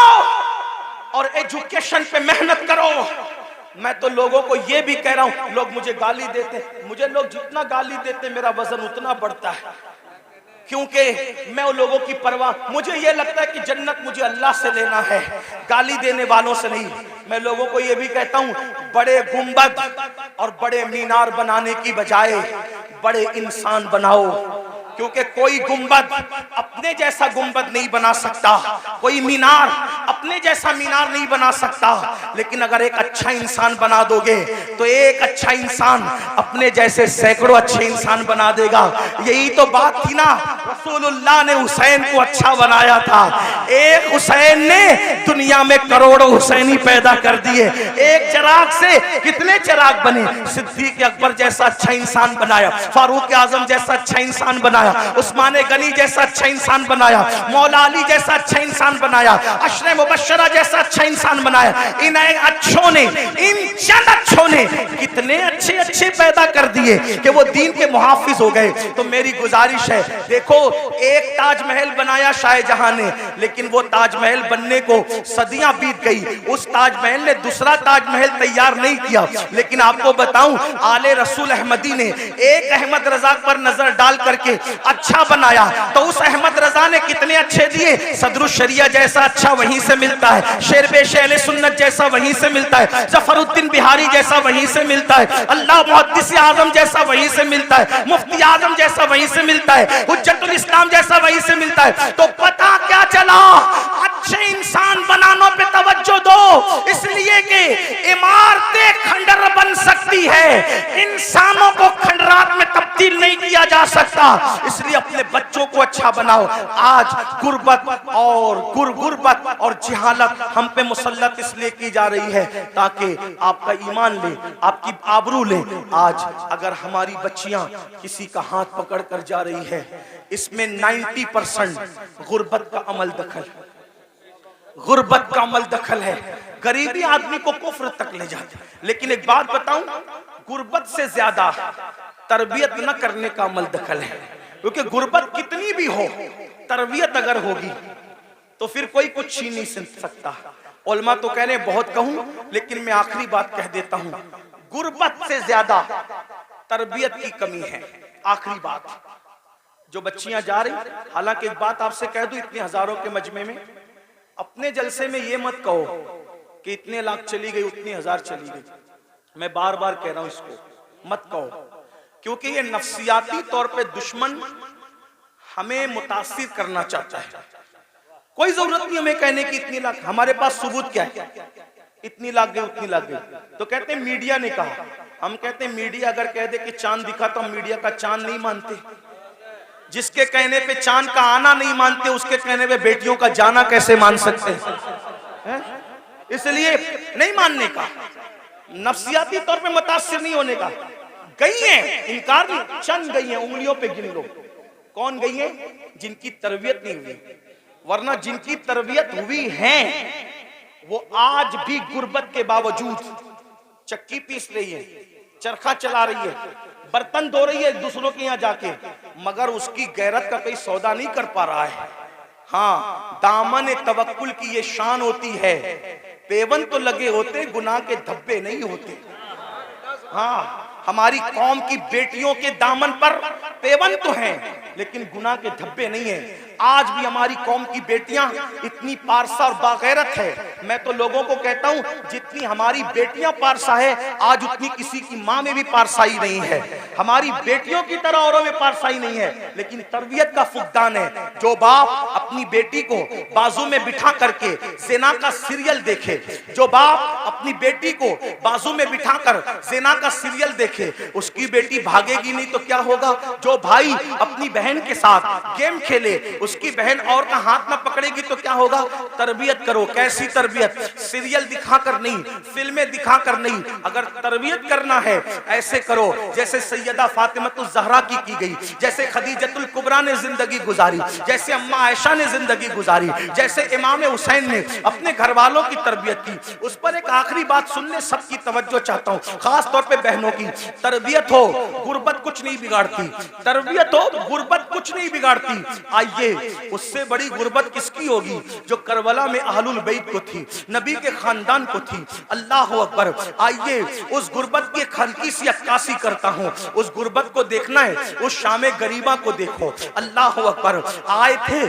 और एजुकेशन पे मेहनत करो। मैं तो लोगों को ये भी कह रहा हूं, लोग मुझे गाली देते, मुझे लोग जितना गाली देते मेरा वजन उतना बढ़ता है। क्योंकि मैं उन लोगों की परवाह, मुझे ये लगता है कि जन्नत मुझे अल्लाह से लेना है, गाली देने वालों से नहीं। मैं लोगों को ये भी कहता हूं, बड़े गुंबद और बड़े मीनार बनाने की बजाय बड़े इंसान बनाओ, क्योंकि कोई गुंबद अपने जैसा गुंबद नहीं बना सकता, कोई मीनार अपने जैसा मीनार नहीं बना सकता, लेकिन अगर एक अच्छा इंसान बना दोगे तो एक अच्छा इंसान अपने जैसे सैकड़ों अच्छे इंसान बना देगा। यही तो बात थी ना, रसूलुल्लाह ने हुसैन को अच्छा बनाया था। एक हुसैन ने दुनिया में करोड़ों हुसैनी पैदा कर दिए। एक चिराग से कितने चिराग बने। सिद्दीक अकबर जैसा अच्छा इंसान बनाया, फारूक आजम जैसा अच्छा इंसान बनाया, उस्मान गनी जैसा अच्छा इंसान बनाया, मौला अली जैसा अच्छा इंसान बनाया, अशरे मुबश्शरा जैसा अच्छा इंसान बनाया। इन अच्छों ने, इन चंद अच्छों ने कितने अच्छे अच्छे पैदा कर दिए कि वो दीन के मुहाफिज हो गए। तो मेरी गुजारिश है, देखो एक ताजमहल बनाया शाहजहां ने, लेकिन वो ताजमहल बनने को सदियां बीत गई। उस ताजमहल ने दूसरा ताजमहल तैयार नहीं किया। लेकिन आपको बताऊं, आले रसूल अहमदी ने एक अहमद रजा पर नजर डाल करके अच्छा बनाया, तो उस अहमद रजा ने कितने अच्छे दिए। सदरुश शरिया जैसा अच्छा वहीं से मिलता है, शेरबेश अहले सुन्नत जैसा वहीं से मिलता है, जफरुद्दीन बिहारी जैसा वहीं से मिलता है, अल्लाह मुहद्दिस आजम जैसा वहीं से मिलता है, मुफ्ती आजम जैसा वहीं से मिलता है, हुज्जतुल इस्लाम जैसा वहीं से मिलता है। तो पता क्या चला, अच्छे इंसान बनाने पे तवज्जो दो, इसलिए कि इमारतें खंडर बन सकती है, इंसानों को खंडरात में तब्दील नहीं किया जा सकता। इसलिए अपने बच्चों को अच्छा बनाओ। आज गुर्बत और जिहालत हम पे मुसल्लत इसलिए की जा रही है ताकि आपका ईमान ले, आपकी आबरू ले। आज अगर हमारी बच्चियां किसी का हाथ पकड़ कर जा रही है, इसमें 90% गुर्बत का अमल दखल है। गरीबी आदमी को कुफ्र तक ले जाती है। लेकिन एक बात बताऊं, गुर्बत से ज्यादा तरबियत न करने का अमल दखल है, क्योंकि गुर्बत कितनी भी हो, तरबियत अगर होगी तो फिर कोई कुछ छीन नहीं सकता। उलमा तो कह रहे हैं बहुत कहूं, लेकिन मैं आखिरी बात कह देता हूं, गुर्बत से ज्यादा तरबियत की कमी है। आखिरी बात, जो बच्चियां जा रही, हालांकि एक बात आपसे कह दूं, इतने हजारों के मजमे में अपने जलसे में ये मत कहो कि इतने लाख चली गई, उतनी हजार चली गई। मैं बार बार कह रहा हूं, इसको मत कहो, क्योंकि ये नफ्सियाती तौर पे दुश्मन हमें मुतासिर करना चाहता है। कोई जरूरत नहीं हमें कहने की इतनी लाख, हमारे पास सबूत क्या है, इतनी लाख गई, उतनी लाख गई। तो कहते हैं मीडिया ने कहा, हम कहते हैं मीडिया अगर कह दे कि चांद दिखा तो हम मीडिया का चांद नहीं मानते। जिसके कहने पे चांद का आना नहीं मानते, उसके कहने पे बेटियों का जाना कैसे मान सकते हैं? इसलिए नहीं मानने का, नफ्सियाती तौर पे मुतासिर नहीं होने का। गई हैं, इनकार नहीं, चंद गई हैं, उंगलियों पे गिन लो कौन गई है, जिनकी तरबियत नहीं हुई। वरना जिनकी तरबियत हुई है वो आज भी गुर्बत के बावजूद चक्की पीस रही है, चरखा चला रही है, बर्तन धो रही है दूसरों के यहाँ जाके, मगर उसकी गैरत का कोई सौदा नहीं कर पा रहा है। हाँ, दामन तवक्कुल की ये शान होती है, पेवन तो लगे होते, गुनाह के धब्बे नहीं होते। हाँ, हमारी कौम की बेटियों के दामन पर पेवन तो हैं, लेकिन गुनाह के धब्बे नहीं है। आज भी हमारी कौम की बेटियां इतनी पारसा और बागैरत है। मैं तो लोगों को कहता हूं, जितनी हमारी बेटियां पारसा है, आज उतनी किसी की मां में भी पारसाई नहीं है। हमारी बेटियों की तरह औरों में पारसाई नहीं है, लेकिन तरबियत का फुकदान है। जो बाप अपनी बेटी को बाजू में बिठा करके ज़िना का सीरियल देखे, जो बाप अपनी बेटी को बाजू में बिठाकर ज़िना का सीरियल देखे, उसकी बेटी भागेगी नहीं तो क्या होगा। जो भाई अपनी बहन के साथ गेम खेले, उसकी बहन और का हाथ ना पकड़ेगी तो क्या होगा। तरबियत करो। कैसी तरबियत? सीरियल दिखाकर नहीं, फिल्में दिखाकर नहीं। अगर तरबियत करना है ऐसे करो जैसे सैयदा फातिमतुज ज़हरा की गई, जैसे खदीजतुल कुबरा ने जिंदगी गुजारी, जैसे अम्मा आयशा ने जिंदगी गुजारी, जैसे इमाम हुसैन ने अपने घर वालों की तरबियत की। उस पर एक आखिरी बात सुनने सबकी तवज्जो चाहता हूँ, खास तौर पे बहनों की। तरबियत हो, गुर्बत कुछ नहीं बिगाड़ती। तरबियत हो, गुर्बत कुछ नहीं बिगाड़ती। आइए उससे बड़ी गुर्बत किसकी होगी जो करबला में अहलुल बैत को थी, नबी के खानदान को थी। अल्लाह अकबर। आइए उस गुर्बत की हल्की सी अक्कासी करता हूँ। उस गुर्बत को देखना है, उस शामे गरीबा को देखो। अल्लाह अकबर। आए थे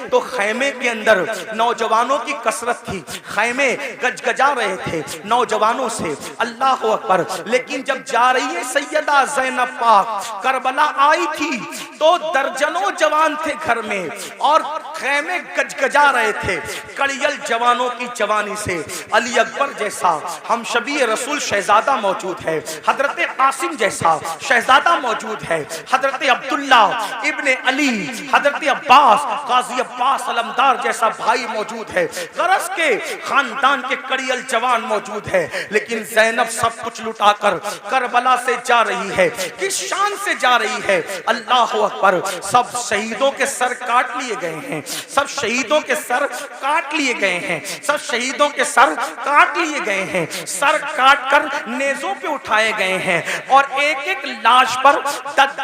तो खैमे के अंदर नौजवानों की कसरत थी, खैमे गजगजा रहे थे नौजवानों से। अल्लाह अकबर। लेकिन जब जा रही है सैयदा ज़ैनब पाक करबला आई थी तो दर्जनों जवान थे घर में और खैमे गजगजा रहे थे कड़ियल जवानों की जवानी से। अली अकबर जैसा हम शबी रसूल शहजादा मौजूद है, हजरत कासिम जैसा शहजादा मौजूद है, हजरत अब्दुल्ला इब्ने अली, हजरत अब्बास काजी अब्बास अलमदार जैसा भाई मौजूद है, गरज के खानदान के कड़ियल जवान मौजूद है। लेकिन ज़ैनब सब कुछ लुटाकर करबला से जा रही है, किस शान से जा रही है। अल्लाह अकबर। सब शहीदों के सर काट लिए गए हैं, सब शहीदों के सर काट लिए गए हैं, सब शहीदों के सर काट लिए गए हैं, सर काट कर नेज़ों पे उठाए गए हैं और एक एक लाश पर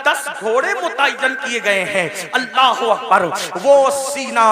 10 घोड़े मुतय्यन किए गए हैं। अल्लाह अकबर। वो सीना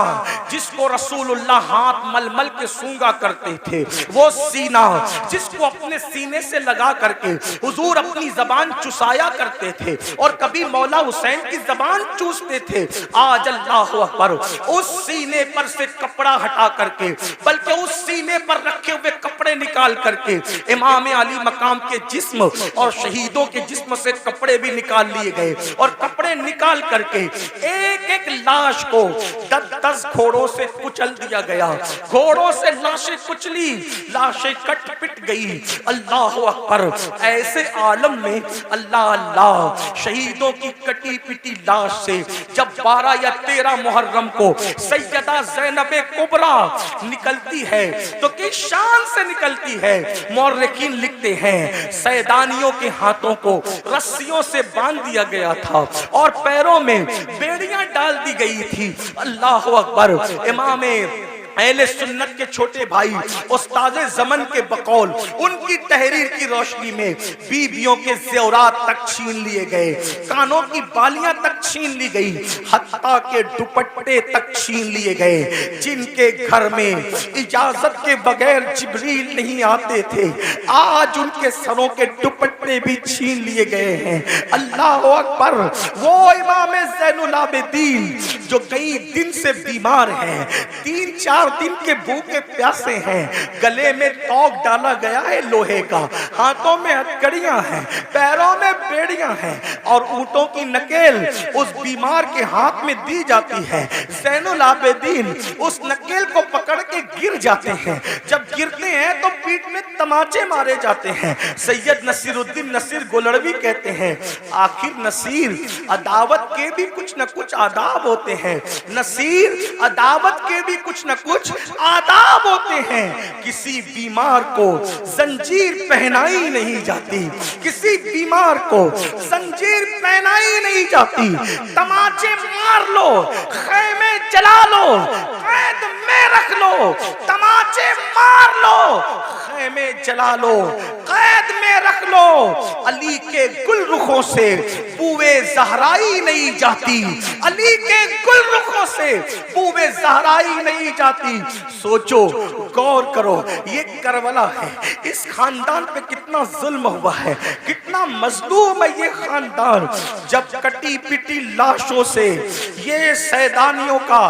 जिसको रसूलुल्लाह हाथ मलमल के सूंगा करते थे, वो सीना जिसको अपने सीने से लगा करके हुजूर अपनी जबान चुसाया करते थे और कभी मौला हुसैन की जबान चूसते थे। आज अल्लाह अकबर उस सीने पर से कपड़ा हटा करके, बल्कि उस सीने पर रखे हुए कपड़े निकाल करके इमाम अली मकाम के जिस्म और शहीदों के जिस्म से कपड़े भी निकाल लिए गए और कपड़े निकाल करके एक एक लाश को 10 घोड़ों से कुचल दिया गया। घोड़ों से लाशें कुचली, लाशें कट पिट गई। अल्लाह अकबर। ऐसे आलम में अल्लाह अल्लाह शहीदों की कटी पिटी लाश से जब 12 या 13 मुहर्रम को सैयदा ज़ैनब कुबरा निकलती है तो किस शान से निकलती है। मौर्रिखीन लिखते हैं सैदानियों के हाथों को रस्सियों से बांध दिया गया था और पैरों में बेड़ियां डाल दी गई थी। अल्लाह अकबर। इमाम अहले सुन्नत के छोटे भाई उस्ताद ज़मन के बकौल उनकी तहरीर की रोशनी में बीबियों के ज़ेवरात तक छीन लिए गए, कानों की बालियां तक छीन ली गई, हत्ता के दुपट्टे तक छीन लिए गए। जिनके घर में इजाजत के बगैर जिब्रील नहीं आते थे, आज उनके सरों के दुपट्टे भी छीन लिए गए हैं। अल्लाह अकबर। वो इमाम ज़ैनुल आबिदीन जो कई दिन से बीमार हैं, 3-4 दिन के भूखे प्यासे हैं, गले में तोक डाला गया है लोहे का, हाथों में हथकड़ियां हैं, पैरों में बेड़ियां हैं और ऊंटों की नकेल उस बीमार के हाथ में दी जाती है। ज़ैनुल आबिदीन उस नकेल को पकड़ के गिर जाते हैं, जब गिरते हैं तो पीठ में तमाचे मारे जाते हैं। सैयद नसीरुद्दीन नसीर गोलड़वी कहते हैं आखिर नसीर अदावत के भी कुछ न कुछ आदाब होते हैं, नसीर अदावत के भी कुछ न कुछ आदाब होते हैं। किसी बीमार को जंजीर पहनाई नहीं जाती, किसी बीमार को जंजीर पहनाई नहीं जाती। तमाचे मार लो, खैमे जला लो, कैद में रख लो, तमाचे मार लो, खैमे जला लो, कैद में रख लो। अली के गुल रुखों से बूए ज़हराई नहीं जाती, अली के गुल रुखों से बूए ज़हराई नहीं जाती। सोचो, गौर करो, ये करबला है, इस खानदान पे कितना जुल्म हुआ है, कितना मजलूम है ये खानदान। जब कटी पिटी लाशों से ये सैदानियों का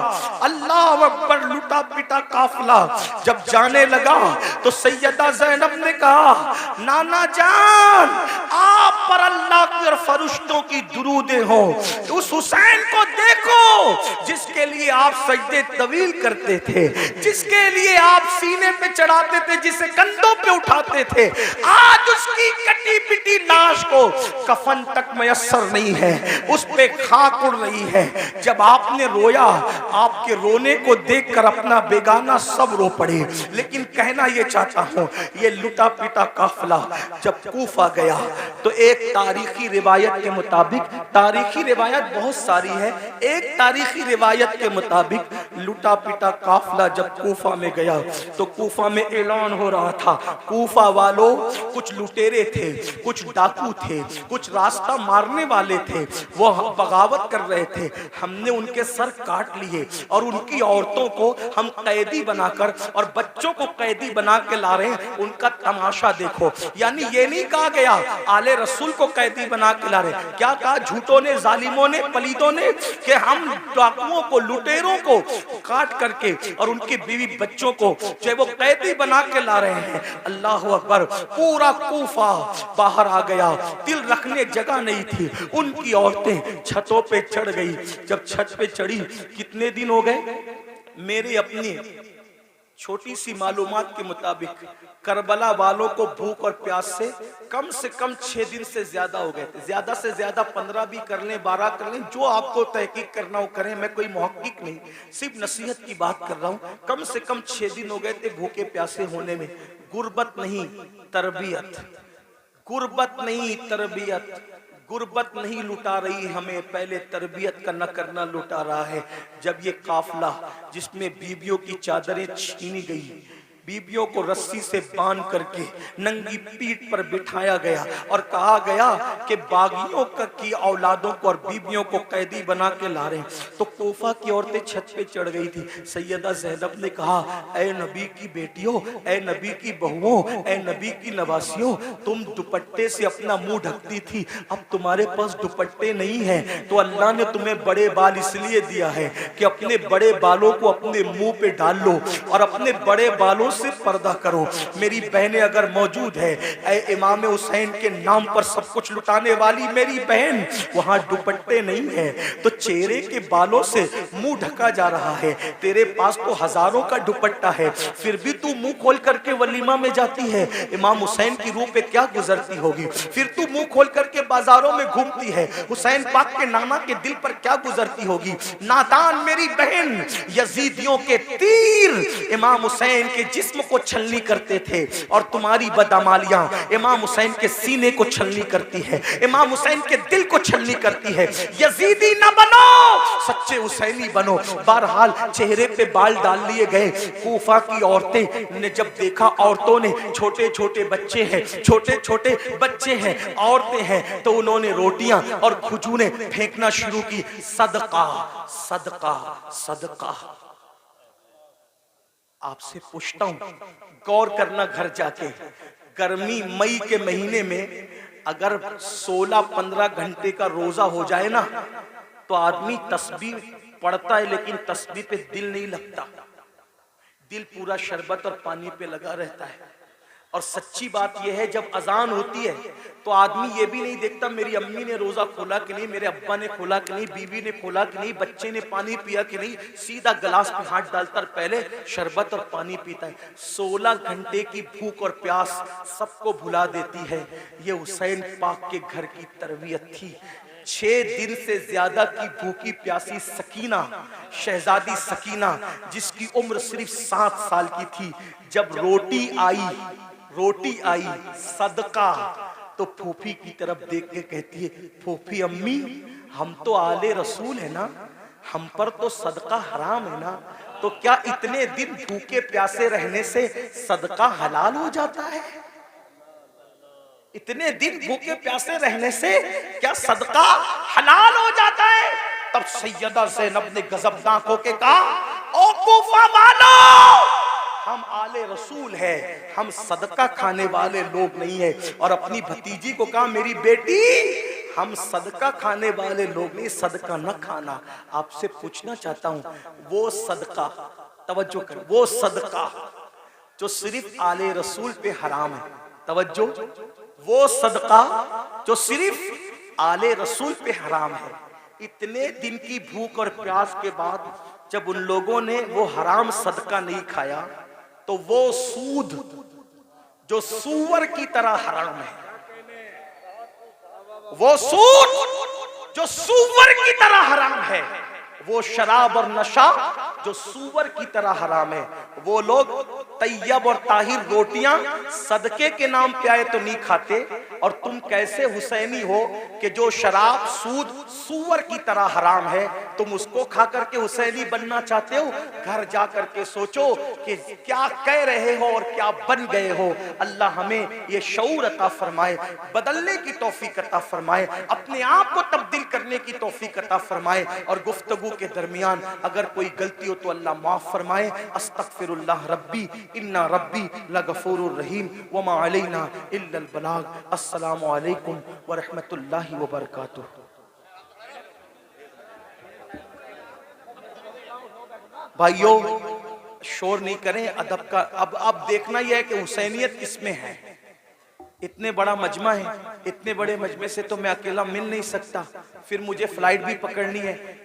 अल्लाह अकबर लुटा पिटा काफिला जब जाने लगा तो सैयदा ज़ैनब ने कहा नाना जान आप पर अल्लाह की और फरिश्तों की दुरूदें हो। उस हुसैन को देखो जिसके लिए आप सजदे तवील करते थे, जिसके लिए आप सीने पे चढ़ाते थे, जिसे कंधों पे उठाते थे, आज उसकी कटी पिटी लाश को कफन तक मयस्सर नहीं है, उस पे खाक उड़ रही है। जब आपने रोया, आपके रोने को देखकर अपना बेगाना सब रो पड़े। लेकिन कहना ये चाहता हूं, ये लुटा पिटा काफिला जब जब कूफा गया तो एक तारीखी रिवायत के मुताबिक, तारीखी रिवायत बहुत सारी है, एक तारीखी रिवायत के मुताबिक लुटा पिटा काफिला जब कूफा में गया तो कूफा में ऐलान हो रहा था, कूफा वालों कुछ लुटेरे थे, कुछ डाकू थे, कुछ रास्ता मारने वाले थे, वो बगावत कर रहे थे, हमने उनके सर काट लिए और उनकी औरतों को हम कैदी बनाकर और बच्चों को कैदी बना के ला रहे हैं, उनका तमाशा देखो। यानी ये नहीं कहा गया आले रसूल को कैदी बना के ला रहे, क्या कहा झूठों ने, जालिमों ने, पलीदों ने कि हम डाकुओं को, लुटेरों को काट करके और उनकी बीवी बच्चों को जो वो कैदी बना के ला रहे हैं। अल्लाह अकबर, पूरा कूफा बाहर आ गया, दिल रखने जगह नहीं थी, उनकी औरतें छतों पे चढ़ गई। जब छत पे चढ़ी, कितने दिन हो गए, मेरी अपनी छोटी सी मालूमात के मुताबिक करबला वालों को भूख और प्यास से कम 6 दिन से ज्यादा हो गए थे, ज्यादा से ज्यादा 15 भी कर लें, 12 कर लें, जो आपको तहकीक करना हो करें, मैं कोई मुहक्किक नहीं, सिर्फ नसीहत की बात कर रहा हूं। कम से कम 6 दिन हो गए थे भूखे प्यासे होने में। गुर्बत नहीं तरबियत, गुर्बत नहीं तरबियत, गुर्बत नहीं लुटा रही हमें, पहले तरबियत का न करना लुटा रहा है। जब ये काफिला जिसमें बीबियों की चादरें छीनी गई, बीबियों को रस्सी से बांध करके नंगी पीठ पर बिठाया गया और कहा गया कि बागियों की औलादों को और बीबियों को कैदी बना के ला रहे हैं, तो कूफा की औरतें छत पे चढ़ गई थी। सैयदा ज़ैनब ने कहा, ऐ नबी की बेटियों, ऐ नबी की बहुओं, ऐ नबी की नवासियों, तुम दुपट्टे से अपना मुंह ढकती थी, अब तुम्हारे पास दुपट्टे नहीं है तो अल्लाह ने तुम्हें बड़े बाल इसलिए दिया है कि अपने बड़े बालों को अपने मुंह पे डाल लो और अपने बड़े बालों से पर्दा करो। मेरी बहनें अगर मौजूद है, ऐ इमाम हुसैन के नाम पर सब कुछ लुटाने वाली मेरी बहन, वहां दुपट्टे नहीं है तो चेहरे के बालों से मुंह ढका जा रहा है, तेरे पास तो हजारों का दुपट्टा है, फिर भी तू मुंह खोल करके वलीमा में जाती है, इमाम हुसैन की रूह पे क्या गुजरती होगी, फिर तू मुंह खोल करके बाजारों में घूमती है, हुसैन पाक के नाना के दिल पर क्या गुजरती होगी। नादान मेरी बहन, यजीदियों के तीर इमाम हुसैन के जिस्म को छलनी करते थे और तुम्हारी बदअमालियां इमाम हुसैन के सीने को छलनी करती है, इमाम हुसैन के दिल को छलनी करती है। यजीदी ना बनो, सच्चे हुसैनी बनो। बहरहाल चेहरे पे बाल डाल लिए गए। कूफा की औरतें ने जब देखा, औरतों ने, छोटे छोटे बच्चे हैं, छोटे छोटे बच्चे हैं, औरतें हैं, तो उन्होंने रोटियां और खजूरें फेंकना शुरू की। सदका सदका सदका। आपसे पूछता हूं, गौर करना घर जाके, गर्मी मई के महीने में अगर 16-15 घंटे का रोजा हो जाए ना तो आदमी तस्बीह पढ़ता है लेकिन तस्बीह पे दिल नहीं लगता, दिल पूरा शरबत और पानी पे लगा रहता है। और सच्ची बात यह है, जब अजान होती है तो आदमी ये भी नहीं देखता मेरी अम्मी ने रोजा खोला कि नहीं, मेरे अब्बा ने खोला कि नहीं, बीवी ने खोला कि नहीं, बच्चे ने पानी पिया कि नहीं, सीधा गिलास पे हाथ डालता पहले शरबत और पानी पीता है। 16 घंटे की भूख और प्यास सबको भुला देती है। ये हुसैन पाक के घर की तरबियत थी। 6 दिन से ज्यादा की भूखी प्यासी सकीना, शहजादी सकीना, जिसकी उम्र सिर्फ 7 साल की थी, जब रोटी आई सदका, तो फूफी की तरफ देख के कहती है, फूफी अम्मी, हम तो आले रसूल है ना, हम पर तो सदका हराम है ना, तो क्या इतने दिन भूखे प्यासे रहने से सदका हलाल हो जाता है? इतने दिन भूखे प्यासे रहने से क्या सदका हलाल हो जाता है? तब सैयदा ज़ैनब ने गजबनाक होके कहा, ओ कूफा वालों, हम आले रसूल है, हम सदका खाने वाले लोग नहीं है। और अपनी भतीजी को कहा, मेरी बेटी, हम सदका खाने वाले लोग नहीं, सदका न खाना। आपसे पूछना चाहता हूं, वो सदका, तवज्जो कर, वो सदका जो सिर्फ आले रसूल पे हराम है, तवज्जो, वो सदका जो सिर्फ आले रसूल पे हराम है, इतने दिन की भूख और प्यास के बाद जब उन लोगों ने वो हराम सदका नहीं खाया, तो वो सूद जो सूअर की तरह हराम है, वो सूद जो सूअर की तरह हराम है, वो शराब और नशा जो सूअर की तरह हराम है। वो लोग तैयब और ताहिर रोटियां सदके के नाम पे आए तो नहीं खाते, और तुम कैसे हुसैनी हो कि जो शराब सूद सूअर की तरह हराम है तुम उसको खा करके हुसैनी बनना चाहते हो। घर जा करके सोचो कि क्या कह रहे हो और क्या बन गए हो। अल्लाह हमें ये शऊर अता फरमाए, बदलने की तौफीक अता फरमाए, अपने आप को तब्दील करने की तौफीक अता फरमाए। और गुफ्तगू के दरमियान अगर कोई गलती हो तो अल्लाह माफ फरमाए। अस्तगफिरुल्लाह रब्बी इन्ना रब्बी लगफूरुर रहीम वमा अलैना इल्लल बलाग। अस्सलामु अलैकुम व रहमतुल्लाहि व बरकातुहू। भाइयों शोर नहीं करें, अदब का अब देखना यह है कि हुसैनियत किसमें है। इतने बड़ा मजमा है, इतने बड़े मजमे से तो मैं अकेला मिल नहीं सकता, फिर मुझे फ्लाइट भी पकड़नी है।